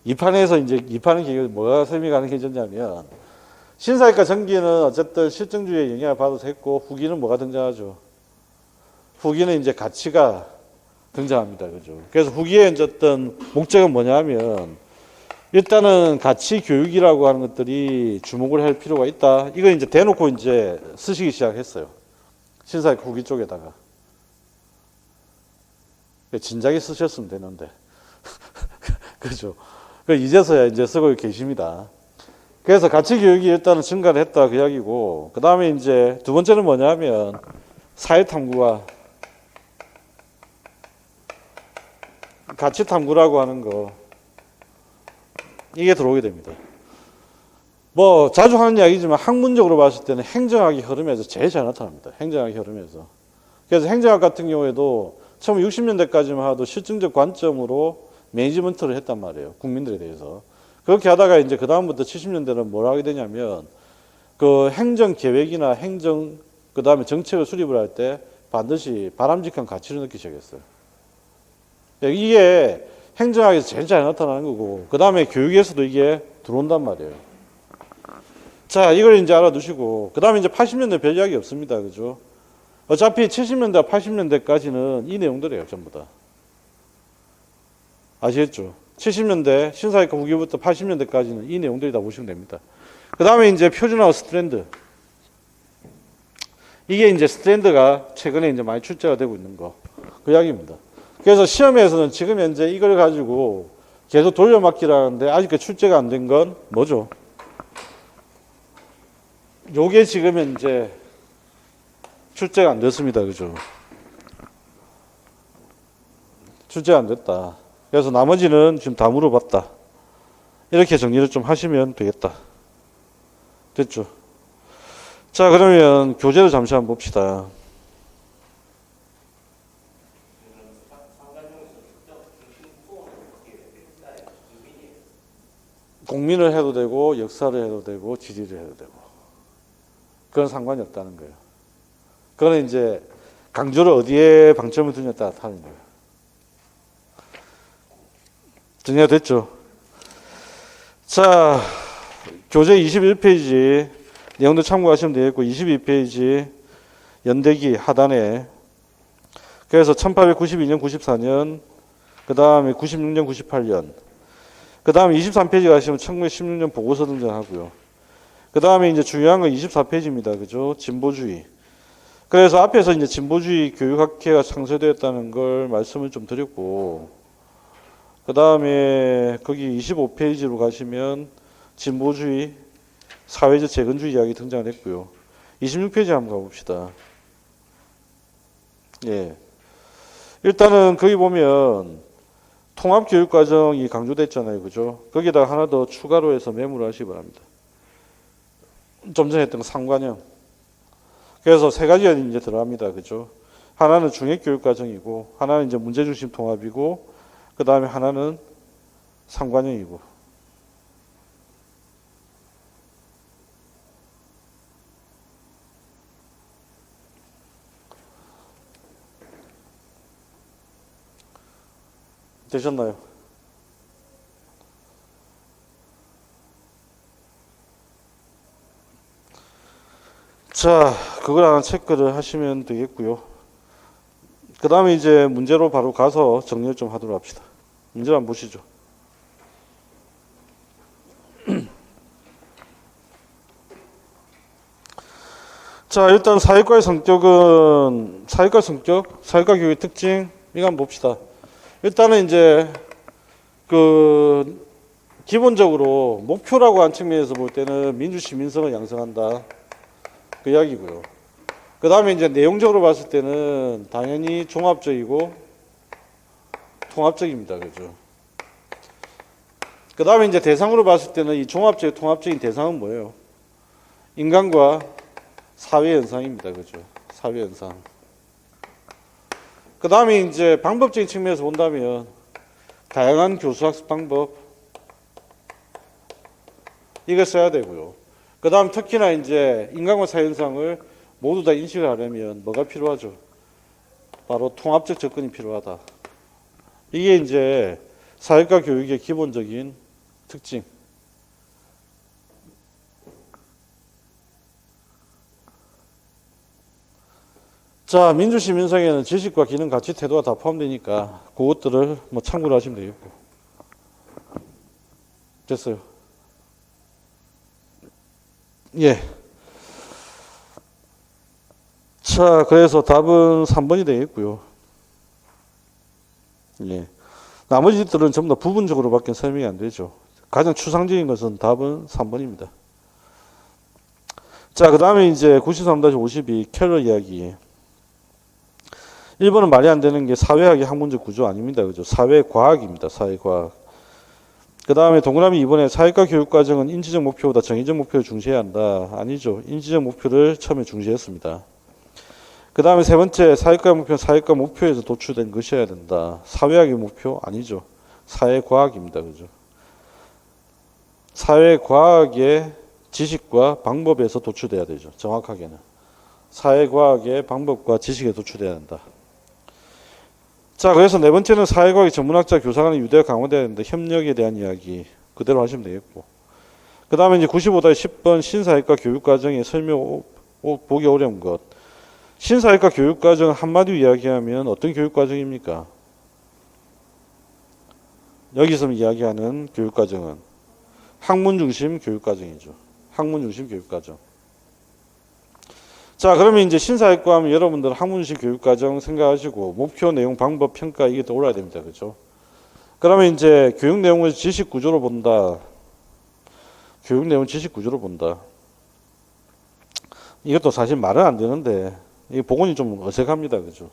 이 판에서 이제 이 판의 계획 뭐가 설명이 가능해졌냐면 신사회과 전기는 어쨌든 실증주의의 영향을 받아서 했고 후기는 뭐가 등장하죠? 후기는 이제 가치가 등장합니다. 그죠? 그래서 후기의 어쨌든 목적은 뭐냐면 일단은 가치 교육이라고 하는 것들이 주목을 할 필요가 있다. 이걸 이제 대놓고 이제 쓰시기 시작했어요. 신사회과 후기 쪽에다가. 진작에 쓰셨으면 되는데. 그죠? 이제서야 이제 쓰고 계십니다. 그래서 가치 교육이 일단은 증가를 했다 그 이야기고, 그 다음에 이제 두 번째는 뭐냐면 사회 탐구와 가치 탐구라고 하는 거, 이게 들어오게 됩니다. 뭐 자주 하는 이야기지만 학문적으로 봤을 때는 행정학의 흐름에서 제일 잘 나타납니다. 행정학의 흐름에서. 그래서 행정학 같은 경우에도 1960년대까지만 해도 실증적 관점으로 매니지먼트를 했단 말이에요. 국민들에 대해서. 그렇게 하다가 이제 그 다음부터 70년대는 뭘 하게 되냐면 그 행정 계획이나 행정 그 다음에 정책을 수립을 할 때 반드시 바람직한 가치를 넣기 시작했어요. 이게 행정학에서 제일 잘 나타나는 거고, 그 다음에 교육에서도 이게 들어온단 말이에요. 자, 이걸 이제 알아두시고, 그 다음에 이제 80년대 별 이야기 없습니다. 그죠? 어차피 70년대, 80년대까지는 이 내용들이에요. 전부 다. 아시겠죠? 70년대, 신사회과 후기부터 80년대까지는 이 내용들이 다 보시면 됩니다. 그 다음에 이제 표준화와 스트랜드. 이게 이제 스트랜드가 최근에 이제 많이 출제가 되고 있는 거. 그 이야기입니다. 그래서 시험에서는 지금 현재 이걸 가지고 계속 돌려막기라는데 아직 출제가 안 된 건 뭐죠? 요게 지금 현재 출제가 안 됐습니다. 그죠? 출제가 안 됐다. 그래서 나머지는 지금 다 물어봤다. 이렇게 정리를 좀 하시면 되겠다. 됐죠? 자, 그러면 교재를 잠시 한번 봅시다. 공민을 해도 되고 역사를 해도 되고 지리를 해도 되고 그건 상관이 없다는 거예요. 그거는 이제 강조를 어디에 방점을 두냐에 따라 다른 거예요. 정리가 됐죠? 자, 교재 21페이지 내용도 참고하시면 되겠고 22페이지 연대기 하단에 그래서 1892년 94년 그 다음에 96년 98년 그 다음에 23페이지 가시면 1916년 보고서 등장하고요. 그 다음에 이제 중요한 건 24페이지입니다. 그죠? 진보주의. 그래서 앞에서 이제 진보주의 교육학회가 창설되었다는 걸 말씀을 좀 드렸고, 그 다음에 거기 25페이지로 가시면 진보주의, 사회적 재건주의 이야기 등장을 했고요. 26페이지 한번 가봅시다. 예. 일단은 거기 보면 통합교육과정이 강조됐잖아요. 그죠? 거기다가 하나 더 추가로 해서 메모를 하시기 바랍니다. 좀 전에 했던 상관형. 그래서 세 가지가 이제 들어갑니다. 그죠? 하나는 중액교육과정이고, 하나는 이제 문제중심 통합이고, 그 다음에 하나는 상관형이고. 되셨나요? 자, 그걸 하나 체크를 하시면 되겠고요. 그 다음에 이제 문제로 바로 가서 정리를 좀 하도록 합시다. 문제를 한번 보시죠. 자, 일단 사회과의 성격은, 사회과 성격, 사회과 교육의 특징, 이거 한번 봅시다. 일단은 이제 기본적으로 목표라고 한 측면에서 볼 때는 민주시민성을 양성한다. 그 이야기고요. 그 다음에 이제 내용적으로 봤을 때는 당연히 종합적이고 통합적입니다. 그죠? 그 다음에 이제 대상으로 봤을 때는 이 종합적, 통합적인 대상은 뭐예요? 인간과 사회 현상입니다. 그죠? 사회 현상. 그 다음에 이제 방법적인 측면에서 본다면 다양한 교수학습 방법 이걸 써야 되고요. 그 다음 특히나 이제 인간과 사회 현상을 모두 다 인식을 하려면 뭐가 필요하죠? 바로 통합적 접근이 필요하다. 이게 이제 사회과 교육의 기본적인 특징. 자, 민주시민성에는 지식과 기능, 가치, 태도가 다 포함되니까 그것들을 뭐 참고를 하시면 되겠고. 됐어요. 예. 자, 그래서 답은 3번이 되겠고요. 예. 나머지들은 전부 다 부분적으로밖에 설명이 안 되죠. 가장 추상적인 것은 답은 3번입니다. 자, 그 다음에 이제 93-52 캐럴 이야기. 1번은 말이 안 되는 게 사회학의 학문적 구조 아닙니다. 그죠? 사회과학입니다. 사회과학. 그 다음에 동그라미 2번에 사회과 교육과정은 인지적 목표보다 정의적 목표를 중시해야 한다. 아니죠. 인지적 목표를 처음에 중시했습니다. 그 다음에 세 번째 사회과 목표는 사회과 목표에서 도출된 것이어야 된다. 사회학의 목표 아니죠. 사회과학입니다. 그죠? 사회과학의 지식과 방법에서 도출돼야 되죠. 정확하게는. 사회과학의 방법과 지식에 도출돼야 한다. 자, 그래서 네 번째는 사회과학의 전문학자 교사 간의 유대가 강화돼야 된다. 협력에 대한 이야기 그대로 하시면 되겠고. 그 다음에 이제 95-10번 신사회과 교육과정의 설명 보기 어려운 것. 신사회과 교육과정 한마디로 이야기하면 어떤 교육과정입니까? 여기서 이야기하는 교육과정은 학문중심 교육과정이죠. 학문중심 교육과정. 자, 그러면 이제 신사회과 하면 여러분들 학문식 교육과정 생각하시고 목표, 내용, 방법, 평가 이게 떠올라야 됩니다. 그죠? 그러면 이제 교육 내용을 지식 구조로 본다. 교육 내용 지식 구조로 본다. 이것도 사실 말은 안 되는데 이 복원이 좀 어색합니다. 그죠?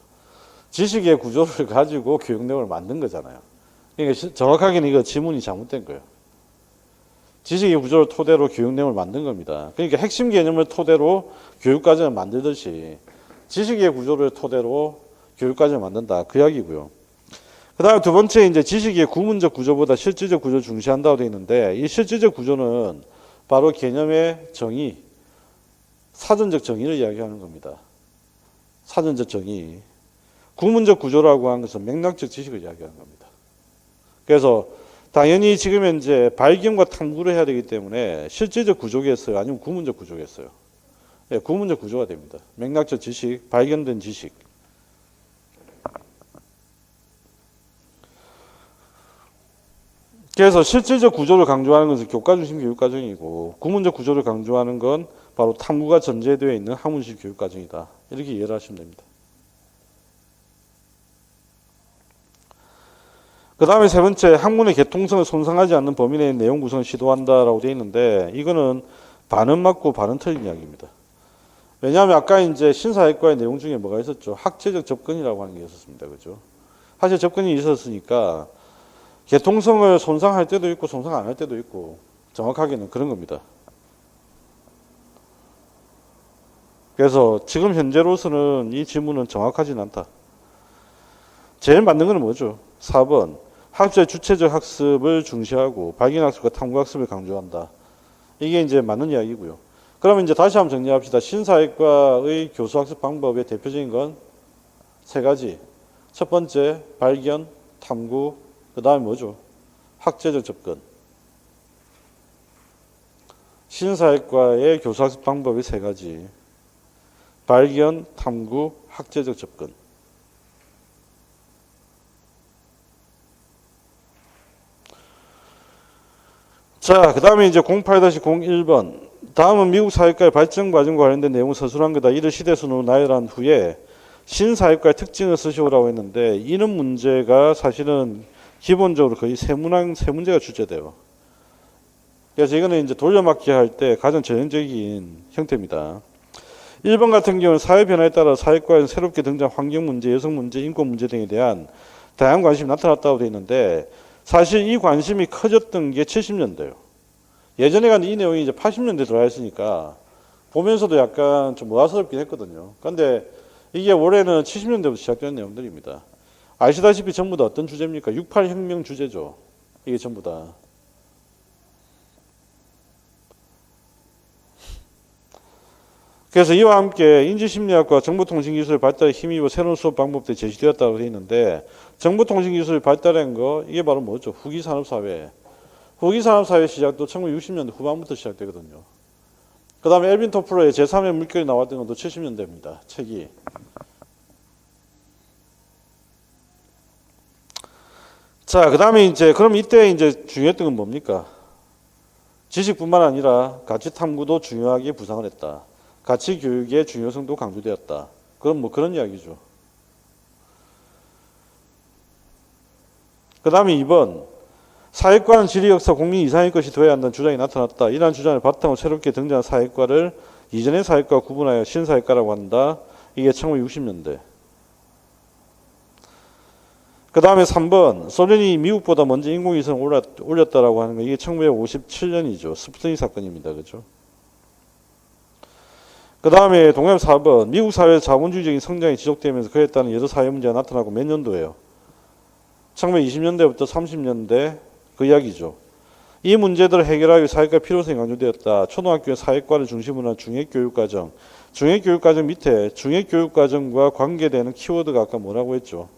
지식의 구조를 가지고 교육 내용을 만든 거잖아요. 그러니까 정확하게는 이거 지문이 잘못된 거예요. 지식의 구조를 토대로 교육 내용을 만든 겁니다. 그러니까 핵심 개념을 토대로 교육과정을 만들듯이 지식의 구조를 토대로 교육과정을 만든다. 그 이야기고요. 그 다음에 두 번째, 이제 지식의 구문적 구조보다 실질적 구조를 중시한다고 되어 있는데, 이 실질적 구조는 바로 개념의 정의, 사전적 정의를 이야기하는 겁니다. 사전적 정의. 구문적 구조라고 하는 것은 맥락적 지식을 이야기하는 겁니다. 그래서 당연히 지금 현재 발견과 탐구를 해야 되기 때문에 실질적 구조겠어요? 아니면 구문적 구조겠어요? 네, 구문적 구조가 됩니다. 맥락적 지식, 발견된 지식. 그래서 실질적 구조를 강조하는 것은 교과 중심 교육과정이고, 구문적 구조를 강조하는 건 바로 탐구가 전제되어 있는 학문식 교육과정이다. 이렇게 이해를 하시면 됩니다. 그 다음에 세 번째, 학문의 개통성을 손상하지 않는 범위 내의 내용 구성을 시도한다라고 되어 있는데, 이거는 반은 맞고 반은 틀린 이야기입니다. 왜냐하면 아까 이제 신사학과의 내용 중에 뭐가 있었죠? 학제적 접근이라고 하는 게 있었습니다. 그죠? 학제적 접근이 있었으니까 개통성을 손상할 때도 있고 손상 안 할 때도 있고, 정확하게는 그런 겁니다. 그래서 지금 현재로서는 이 질문은 정확하지는 않다. 제일 맞는 건 뭐죠? 4번. 학습의 주체적 학습을 중시하고 발견학습과 탐구학습을 강조한다. 이게 이제 맞는 이야기고요. 그러면 이제 다시 한번 정리합시다. 신사학과의 교수학습 방법의 대표적인 건 세 가지. 첫 번째, 발견, 탐구, 그 다음에 뭐죠? 학제적 접근. 신사학과의 교수학습 방법이 세 가지. 발견, 탐구, 학제적 접근. 자, 그 다음에 이제 08-01번. 다음은 미국 사회과의 발전 과정과 관련된 내용을 서술한 거다. 이를 시대순으로 나열한 후에 신사회과의 특징을 쓰시오라고 했는데, 이런 문제가 사실은 기본적으로 거의 세 문제가 출제돼요. 그래서 이거는 이제 돌려막기 할 때 가장 전형적인 형태입니다. 1번 같은 경우는 사회 변화에 따라 사회과에서 새롭게 등장한 환경 문제, 여성 문제, 인권 문제 등에 대한 다양한 관심이 나타났다고 되어 있는데, 사실 이 관심이 커졌던 게 70년대예요. 예전에 이 내용이 이제 80년대 들어와 있으니까 보면서도 약간 좀 의아스럽긴 했거든요. 그런데 이게 올해는 70년대부터 시작된 내용들입니다. 아시다시피 전부 다 어떤 주제입니까? 68 혁명 주제죠. 이게 전부 다. 그래서 이와 함께 인지심리학과 정보통신기술 발달에 힘입어 새로운 수업 방법들이 제시되었다고 되어 있는데, 정보통신기술 발달한 거 이게 바로 뭐죠? 후기산업사회. 후기산업사회 시작도 1960년대 후반부터 시작되거든요. 그 다음에 엘빈 토플러의 제3의 물결이 나왔던 것도 70년대입니다. 책이. 자, 그 다음에 이제 그럼 이때 이제 중요했던 건 뭡니까? 지식뿐만 아니라 가치 탐구도 중요하게 부상을 했다. 가치 교육의 중요성도 강조되었다. 그럼 뭐 그런 이야기죠. 그 다음에 2번. 사회과는 지리, 역사, 국민 이상의 것이 되어야 한다는 주장이 나타났다. 이러한 주장을 바탕으로 새롭게 등장한 사회과를 이전의 사회과 구분하여 신사회과라고 한다. 이게 1960년대. 그 다음에 3번. 소련이 미국보다 먼저 인공위성을 올렸다라고 하는 거, 이게 1957년이죠. 스푸트닉 사건입니다. 그죠? 그 다음에 동엽 4번. 미국 사회에서 자본주의적인 성장이 지속되면서 그에 따른 여러 사회 문제가 나타나고 몇 년도예요? 1920년대부터 30년대 그 이야기죠. 이 문제들을 해결하기 위해 사회과 필요성이 강조되었다. 초등학교 사회과를 중심으로 한 중액교육과정. 중액교육과정 밑에 중액교육과정과 관계되는 키워드가 아까 뭐라고 했죠?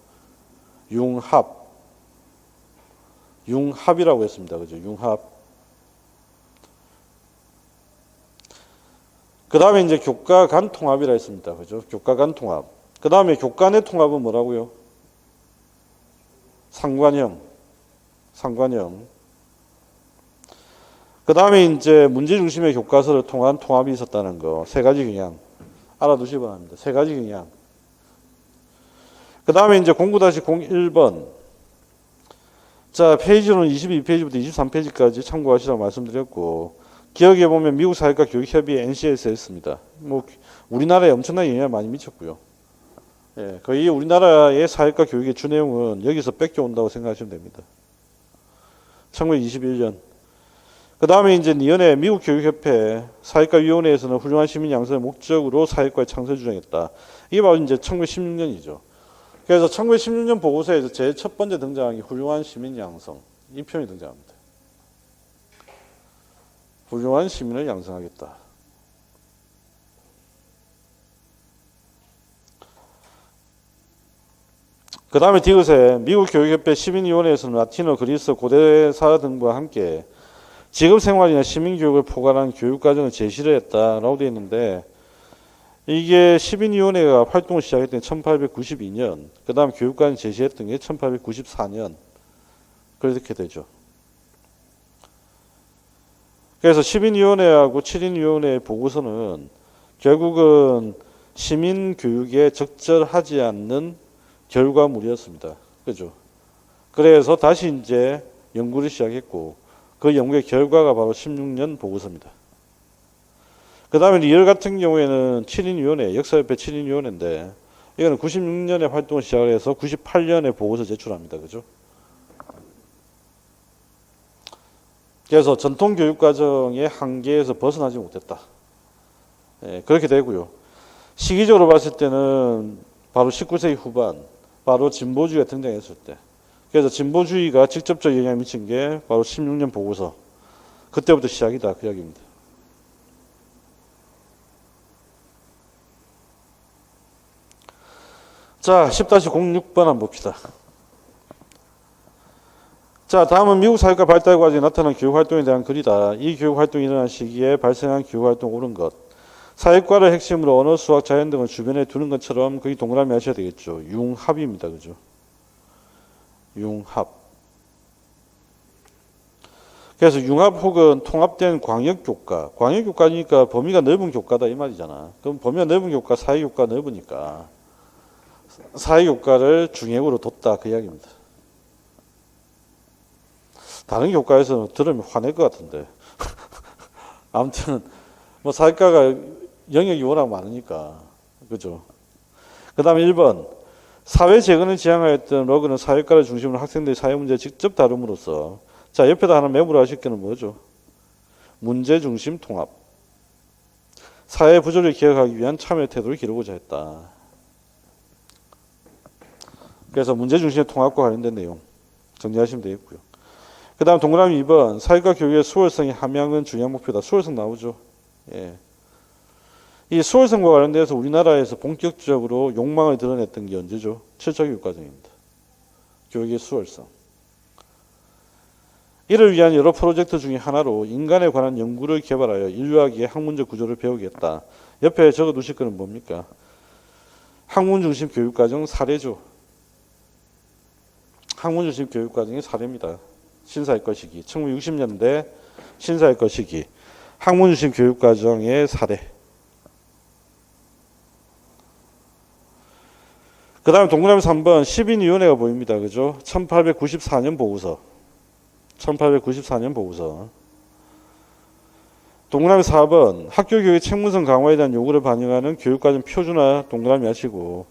융합. 융합이라고 했습니다. 그죠? 융합. 그 다음에 이제 교과 간 통합이라 했습니다. 그죠? 교과 간 통합. 그 다음에 교과 내 통합은 뭐라고요? 상관형. 그 다음에 이제 문제 중심의 교과서를 통한 통합이 있었다는 거. 세 가지 경향. 알아두시기 바랍니다. 세 가지 경향. 그 다음에 이제 09-01번. 자, 페이지는 22페이지부터 23페이지까지 참고하시라고 말씀드렸고, 기억해 보면 미국 사회과 교육협의 NCSS입니다. 뭐 우리나라에 엄청난 영향을 많이 미쳤고요. 예, 거의 우리나라의 사회과 교육의 주 내용은 여기서 뺏겨온다고 생각하시면 됩니다. 1921년. 그 다음에 이제 니은의 미국 교육협회 사회과위원회에서는 훌륭한 시민 양성을 목적으로 사회과의 창설 주장했다. 이게 바로 이제 1916년이죠. 그래서 1916년 보고서에서 제일 첫 번째 등장한 게 훌륭한 시민 양성. 이 표현이 등장합니다. 훌륭한 시민을 양성하겠다. 그 다음에 디귿에 미국 교육협회 시민위원회에서는 라틴어, 그리스, 고대사 등과 함께 직업생활이나 시민교육을 포괄한 교육과정을 제시를 했다라고 되어 있는데 이게 시민위원회가 활동을 시작했던 게 1892년, 그 다음 교육과정 제시했던 게 1894년 그렇게 되죠. 그래서 시민위원회하고 7인위원회의 보고서는 결국은 시민교육에 적절하지 않는 결과물이었습니다. 그죠? 그래서 다시 이제 연구를 시작했고 그 연구의 결과가 바로 16년 보고서입니다. 그 다음에 리얼 같은 경우에는 7인위원회, 역사협회 7인위원회인데 이거는 96년에 활동을 시작을 해서 98년에 보고서 제출합니다. 그죠? 그래서 전통교육과정의 한계에서 벗어나지 못했다. 예, 그렇게 되고요. 시기적으로 봤을 때는 바로 19세기 후반, 바로 진보주의가 등장했을 때. 그래서 진보주의가 직접적 영향을 미친 게 바로 16년 보고서. 그때부터 시작이다. 그 이야기입니다. 자, 10-06번 한번 봅시다. 자, 다음은 미국 사회과 발달 과정에 나타난 교육활동에 대한 글이다. 이 교육활동이 일어난 시기에 발생한 교육활동 옳은 것. 사회과를 핵심으로 언어, 수학, 자연 등을 주변에 두는 것처럼 거기 동그라미 하셔야 되겠죠. 융합입니다. 그죠? 융합. 그래서 융합 혹은 통합된 광역교과. 광역교과니까 범위가 넓은 교과다 이 말이잖아. 그럼 범위가 넓은 교과, 사회교과 넓으니까 사회교과를 중역으로 뒀다 그 이야기입니다. 다른 교과에서는 들으면 화낼 것 같은데. 아무튼 뭐 사회과가 영역이 워낙 많으니까. 그죠? 그 다음에 1번. 사회 재건을 지향하였던 러그는 사회과를 중심으로 학생들의 사회 문제를 직접 다룸으로써 자, 옆에다 하나 메모를 하실 게는 뭐죠? 문제 중심 통합. 사회 부조리를 개혁하기 위한 참여 태도를 기르고자 했다. 그래서 문제 중심의 통합과 관련된 내용 정리하시면 되겠고요. 그 다음 동그라미 2번. 사회과 교육의 수월성이 함양은 중요한 목표다. 수월성 나오죠? 예. 이 수월성과 관련돼서 우리나라에서 본격적으로 욕망을 드러냈던 게 언제죠? 7차 교육과정입니다. 교육의 수월성. 이를 위한 여러 프로젝트 중에 하나로 인간에 관한 연구를 개발하여 인류학의 학문적 구조를 배우겠다. 옆에 적어 두실 거는 뭡니까? 학문 중심 교육과정 사례죠. 학문 중심 교육과정의 사례입니다. 신사회과 시기. 1960년대 신사회과 시기. 학문 중심 교육과정의 사례. 그 다음에 동그라미 3번 시민위원회가 보입니다. 그죠? 1894년 보고서. 1894년 보고서. 동그라미 4번 학교교육의 책무성 강화에 대한 요구를 반영하는 교육과정 표준화 동그라미 하시고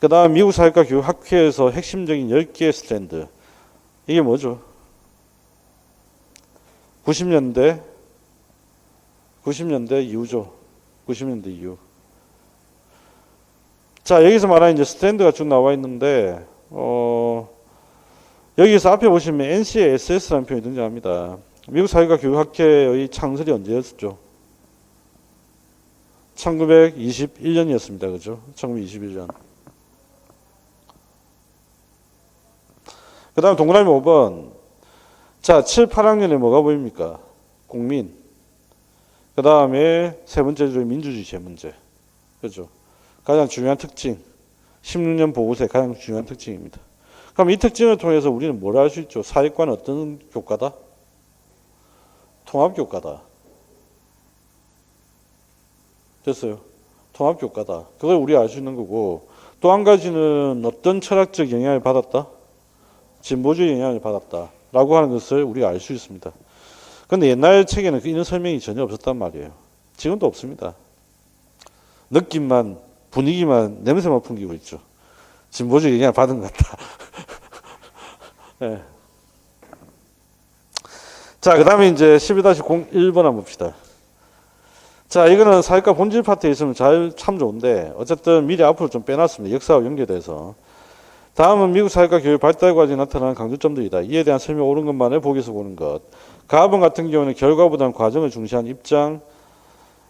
그 다음 미국 사회과 교육학회에서 핵심적인 10개의 스탠드. 이게 뭐죠? 90년대 이후죠. 90년대 이후. 자, 여기서 말하는 이제 스탠드가 쭉 나와 있는데, 여기서 앞에 보시면 NCSS라는 표현이 등장합니다. 미국 사회과 교육학회의 창설이 언제였죠? 1921년이었습니다. 그죠? 1921년. 그 다음 동그라미 5번. 자, 7, 8학년에 뭐가 보입니까? 국민. 그 다음에 세 번째 줄에 민주주의 제문제. 그죠? 가장 중요한 특징. 16년 보고서의 가장 중요한 특징입니다. 그럼 이 특징을 통해서 우리는 뭘 알 수 있죠? 사회과는 어떤 교과다? 통합교과다. 됐어요. 통합교과다. 그걸 우리가 알 수 있는 거고 또 한 가지는 어떤 철학적 영향을 받았다? 진보주의 영향을 받았다. 라고 하는 것을 우리가 알 수 있습니다. 그런데 옛날 책에는 이런 설명이 전혀 없었단 말이에요. 지금도 없습니다. 느낌만, 분위기만, 냄새만 풍기고 있죠. 진보주의 영향 받은 것 같다. 네. 자, 그 다음에 이제 12-01번 한번 봅시다. 자, 이거는 사회과 본질 파트에 있으면 참 좋은데, 어쨌든 미리 앞으로 좀 빼놨습니다. 역사와 연계돼서. 다음은 미국 사회과 교육 발달 과정에 나타나는 강조점들이다. 이에 대한 설명 옳은 것만을 보기에서 보는 것. 가번 같은 경우는 결과보다는 과정을 중시한 입장.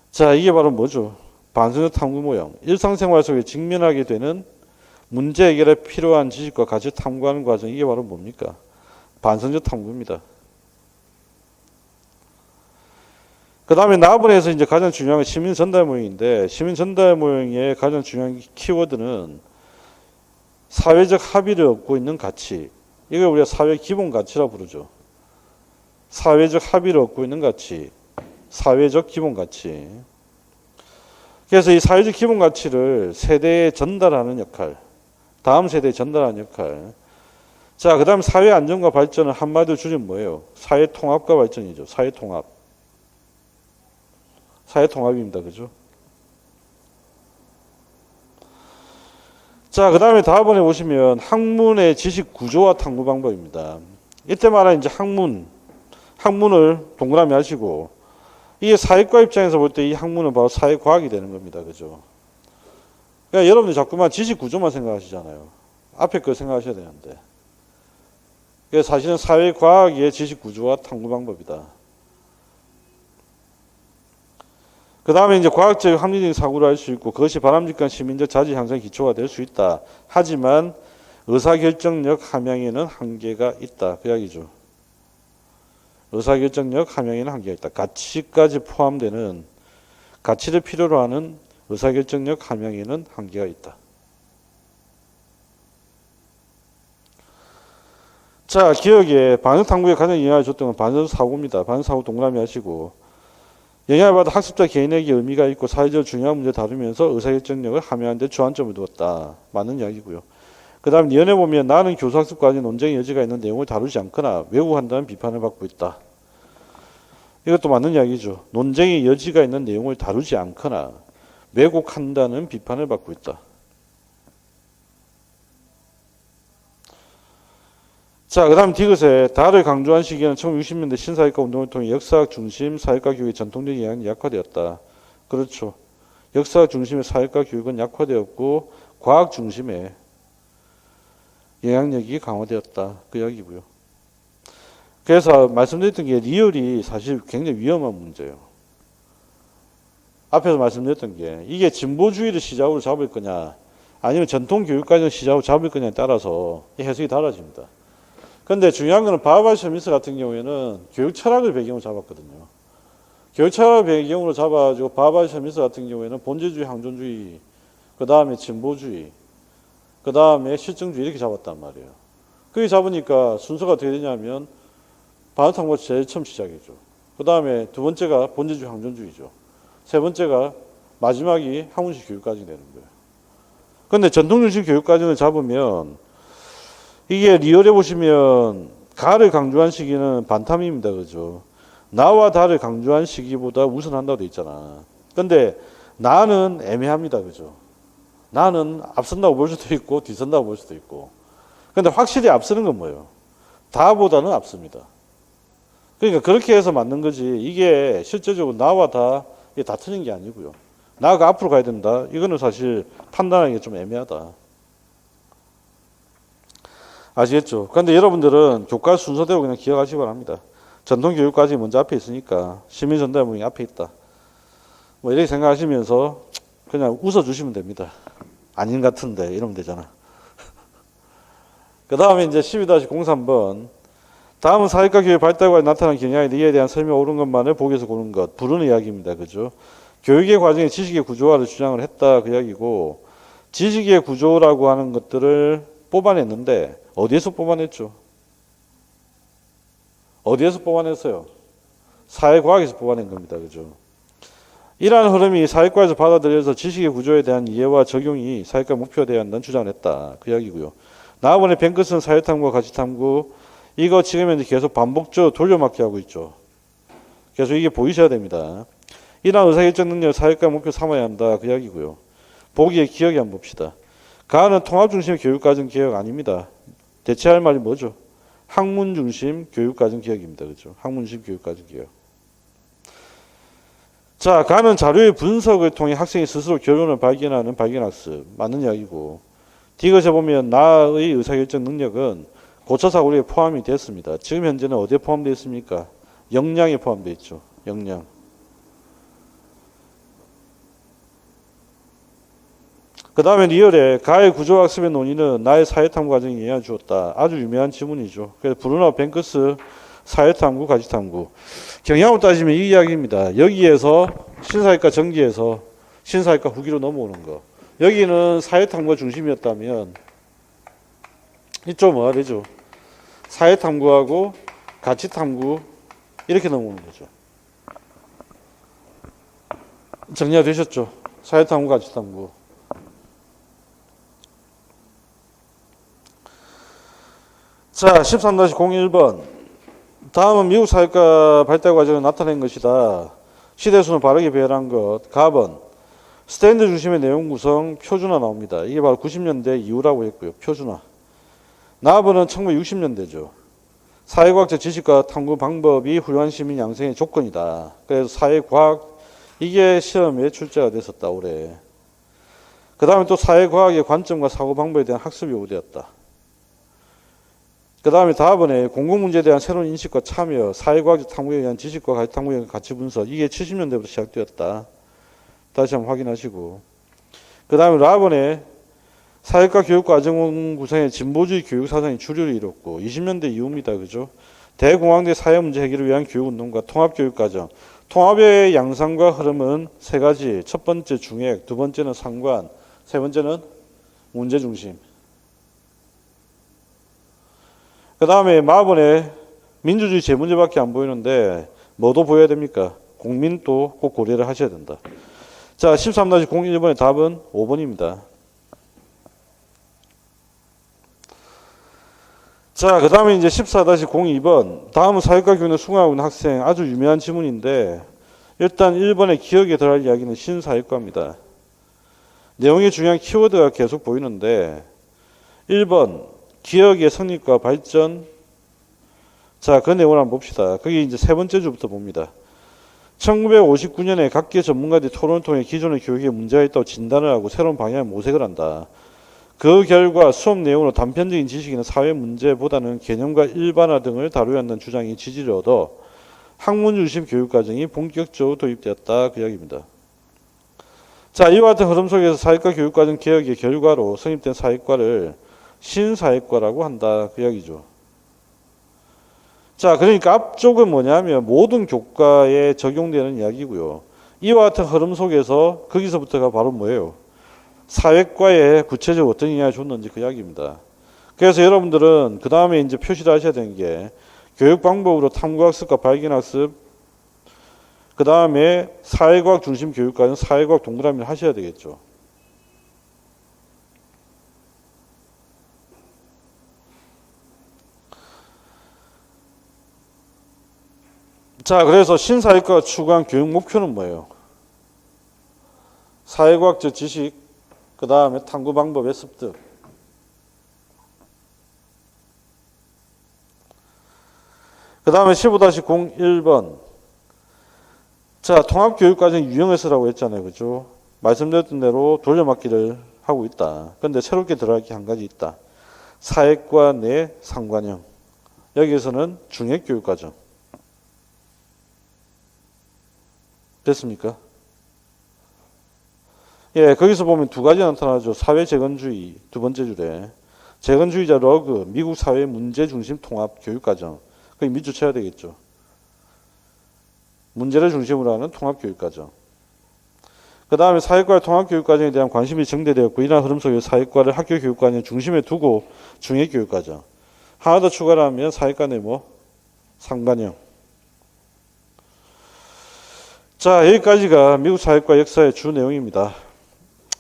자, 이게 바로 뭐죠? 반성적 탐구 모형. 일상생활 속에 직면하게 되는 문제 해결에 필요한 지식과 가치를 탐구하는 과정. 이게 바로 뭡니까? 반성적 탐구입니다. 그 다음에 나번에서 이제 가장 중요한 건 시민 전달 모형인데, 시민 전달 모형의 가장 중요한 키워드는 사회적 합의를 얻고 있는 가치. 이걸 우리가 사회 기본 가치라고 부르죠. 사회적 합의를 얻고 있는 가치. 사회적 기본 가치. 그래서 이 사회적 기본 가치를 세대에 전달하는 역할. 다음 세대에 전달하는 역할. 자, 그 다음 사회 안정과 발전은 한마디로 줄이면 뭐예요? 사회 통합과 발전이죠. 사회 통합. 사회 통합입니다. 그죠? 자, 그 다음에 다음번에 보시면 학문의 지식 구조와 탐구 방법입니다. 이때 말하는 이제 학문을 동그라미 하시고, 이게 사회과 입장에서 볼 때 이 학문은 바로 사회과학이 되는 겁니다. 그죠? 그러니까 여러분들 자꾸만 지식 구조만 생각하시잖아요. 앞에 거 생각하셔야 되는데. 그러니까 사실은 사회과학의 지식 구조와 탐구 방법이다. 그 다음에 이제 과학적 합리적인 사고를 할 수 있고 그것이 바람직한 시민적 자治향상의 기초가 될 수 있다. 하지만 의사결정력 함양에는 한계가 있다. 그 이야기죠. 의사결정력 함양에는 한계가 있다. 가치까지 포함되는 가치를 필요로 하는 의사결정력 함양에는 한계가 있다. 자, 기억에 반응탐구에 가장 영향을 줬던 건 반응사고입니다. 반응사고 동그라미 하시고 영향을 받은 학습자 개인에게 의미가 있고 사회적으로 중요한 문제를 다루면서 의사결정력을 함양하는 데 주안점을 두었다. 맞는 이야기고요. 그 다음 연에 보면 나는 교수학습 과정에 논쟁의 여지가 있는 내용을 다루지 않거나 왜곡한다는 비판을 받고 있다. 이것도 맞는 이야기죠. 논쟁의 여지가 있는 내용을 다루지 않거나 왜곡한다는 비판을 받고 있다. 자, 그 다음 디귿에 다를 강조한 시기에는 1960년대 신사회과 운동을 통해 역사학 중심 사회과 교육의 전통적인 영향이 약화되었다. 그렇죠. 역사학 중심의 사회과 교육은 약화되었고 과학 중심의 영향력이 강화되었다. 그 이야기고요. 그래서 말씀드렸던 게 리얼이 사실 굉장히 위험한 문제예요. 앞에서 말씀드렸던 게 이게 진보주의를 시작으로 잡을 거냐 아니면 전통 교육과정을 시작으로 잡을 거냐에 따라서 해석이 달라집니다. 근데 중요한 거는 바하바이 셔미스 같은 경우에는 교육 철학을 배경으로 잡았거든요. 교육 철학을 배경으로 잡아가지고 바하바이 셔미스 같은 경우에는 본질주의, 항존주의, 그 다음에 진보주의, 그 다음에 실증주의 이렇게 잡았단 말이에요. 그렇게 잡으니까 순서가 어떻게 되냐면 반응탐구가 제일 처음 시작이죠. 그 다음에 두 번째가 본질주의, 항존주의죠. 세 번째가 마지막이 학문식 교육과정이 되는 거예요. 근데 전통중심 교육과정을 잡으면 이게 리얼에 보시면 가를 강조한 시기는 반탐입니다. 그죠? 나와 다를 강조한 시기보다 우선한다고 돼 있잖아. 근데 나는 애매합니다. 그죠? 나는 앞선다고 볼 수도 있고 뒤선다고 볼 수도 있고. 근데 확실히 앞서는 건 뭐예요? 다보다는 앞섭니다. 그러니까 그렇게 해서 맞는 거지. 이게 실제적으로 나와 다 이게 다 틀린 게 아니고요. 나가 앞으로 가야 된다. 이거는 사실 판단하기 게 좀 애매하다. 아시겠죠? 그런데 여러분들은 교과 순서대로 그냥 기억하시기 바랍니다. 전통교육까지 먼저 앞에 있으니까 시민전달문이 앞에 있다. 뭐 이렇게 생각하시면서 그냥 웃어주시면 됩니다. 아닌 같은데 이러면 되잖아. 그 다음에 이제 12-03번 다음은 사회과 교육 발달과 나타난 경향인데 이에 대한 설명 옳은 것만을 보기에서 고른 것. 부르는 이야기입니다. 그죠? 교육의 과정에 지식의 구조화를 주장을 했다. 그 이야기고 지식의 구조라고 하는 것들을 뽑아냈는데 어디에서 뽑아냈죠? 어디에서 뽑아냈어요? 사회과학에서 뽑아낸 겁니다. 그죠? 이러한 흐름이 사회과에서 받아들여서 지식의 구조에 대한 이해와 적용이 사회과 목표가 되어야 한다는 주장을 했다. 그 이야기고요. 나아번에 뱅크스는 사회탐구와 가치탐구 이거 지금 현재 계속 반복적으로 돌려막기 하고 있죠. 계속 이게 보이셔야 됩니다. 이러한 의사결정 능력을 사회과 목표 삼아야 한다. 그 이야기고요. 보기의 기억이 한번 봅시다. 가는 통합 중심의 교육과정 개혁 아닙니다. 대체할 말이 뭐죠? 학문 중심 교육과정 개혁입니다. 그렇죠? 학문 중심 교육과정 개혁. 자, 가는 자료의 분석을 통해 학생이 스스로 결론을 발견하는 발견학습. 맞는 이야기고. D것에 보면 나의 의사결정 능력은 고차사고리에 포함이 됐습니다. 지금 현재는 어디에 포함되어 있습니까? 역량에 포함되어 있죠. 역량. 그 다음에 리얼에 가의 구조학습의 논의는 나의 사회탐구 과정에 영향을 주었다. 아주 유명한 지문이죠. 그래서 브루너 뱅크스 사회탐구, 가치탐구. 경향으로 따지면 이 이야기입니다. 여기에서 신사회과 전기에서 신사회과 후기로 넘어오는 거. 여기는 사회탐구가 중심이었다면 이쪽 뭐가 되죠? 사회탐구하고 가치탐구 이렇게 넘어오는 거죠. 정리가 되셨죠? 사회탐구, 가치탐구. 자, 13-01번. 다음은 미국 사회과 발달 과정을 나타낸 것이다. 시대수는 바르게 배열한 것. 가번. 스탠드 중심의 내용 구성, 표준화 나옵니다. 이게 바로 90년대 이후라고 했고요. 표준화. 나번은 1960년대죠. 사회과학적 지식과 탐구 방법이 훌륭한 시민 양성의 조건이다. 그래서 사회과학, 이게 시험에 출제가 됐었다, 올해. 그 다음에 또 사회과학의 관점과 사고 방법에 대한 학습이 요구되었다. 그 다음에 다음번에 공공문제에 대한 새로운 인식과 참여, 사회과학적 탐구에 의한 지식과 가치 탐구의 가치 분석, 이게 70년대부터 시작되었다. 다시 한번 확인하시고. 그 다음에 라번에 사회과 교육과정 구성의 진보주의 교육 사상이 주류를 이뤘고 20년대 이후입니다. 그죠? 대공황대 사회 문제 해결을 위한 교육운동과 통합교육과정. 통합의 양상과 흐름은 세 가지. 첫 번째 중액, 두 번째는 상관, 세 번째는 문제중심. 그 다음에 마번에 민주주의 제문제밖에 안 보이는데 뭐도 보여야 됩니까? 국민도 꼭 고려를 하셔야 된다. 자, 13-01번의 답은 5번입니다. 자, 그 다음에 이제 14-02번. 다음은 사회과 교육을 수강하고 있는 학생. 아주 유명한 지문인데, 일단 1번의 기억에 들어갈 이야기는 신사회과입니다. 내용이 중요한 키워드가 계속 보이는데, 1번, 기억의 성립과 발전. 자, 그 내용을 한번 봅시다. 그게 이제 세 번째 주부터 봅니다. 1959년에 각계 전문가들이 토론을 통해 기존의 교육에 문제가 있다고 진단을 하고 새로운 방향을 모색을 한다. 그 결과 수업 내용으로 단편적인 지식이나 사회 문제보다는 개념과 일반화 등을 다루어야 한다는 주장이 지지를 얻어 학문 중심 교육과정이 본격적으로 도입되었다. 그 이야기입니다. 자, 이와 같은 흐름 속에서 사회과 교육과정 개혁의 결과로 성립된 사회과를 신사회과라고 한다. 그 이야기죠. 자, 그러니까 앞쪽은 뭐냐면 모든 교과에 적용되는 이야기고요. 이와 같은 흐름 속에서 거기서부터가 바로 뭐예요? 사회과에 구체적으로 어떤 영향을 줬는지 그 이야기입니다. 그래서 여러분들은 그 다음에 이제 표시를 하셔야 되는 게 교육 방법으로 탐구학습과 발견학습, 그 다음에 사회과학 중심 교육과는 사회과학 동그라미를 하셔야 되겠죠. 자, 그래서 신사회과가 추구한 교육 목표는 뭐예요? 사회과학적 지식, 그 다음에 탐구 방법의 습득. 그 다음에 15-01번. 자, 통합교육과정 유형을 쓰라고 했잖아요. 그죠? 말씀드렸던 대로 돌려막기를 하고 있다. 그런데 새롭게 들어갈 게 한 가지 있다. 사회과 내 상관형. 여기에서는 중액교육과정. 됐습니까? 예, 거기서 보면 두 가지 나타나죠. 사회재건주의, 두 번째 줄에. 재건주의자 러그, 미국 사회 문제 중심 통합 교육과정. 거기 밑줄 쳐야 되겠죠. 문제를 중심으로 하는 통합 교육과정. 그 다음에 사회과의 통합 교육과정에 대한 관심이 증대되었고, 이러한 흐름 속에서 사회과를 학교 교육과정 중심에 두고 중액 교육과정. 하나 더 추가를 하면 사회과 내 상관형. 자, 여기까지가 미국 사회과 역사의 주 내용입니다.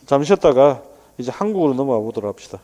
잠시 쉬었다가 이제 한국으로 넘어가 보도록 합시다.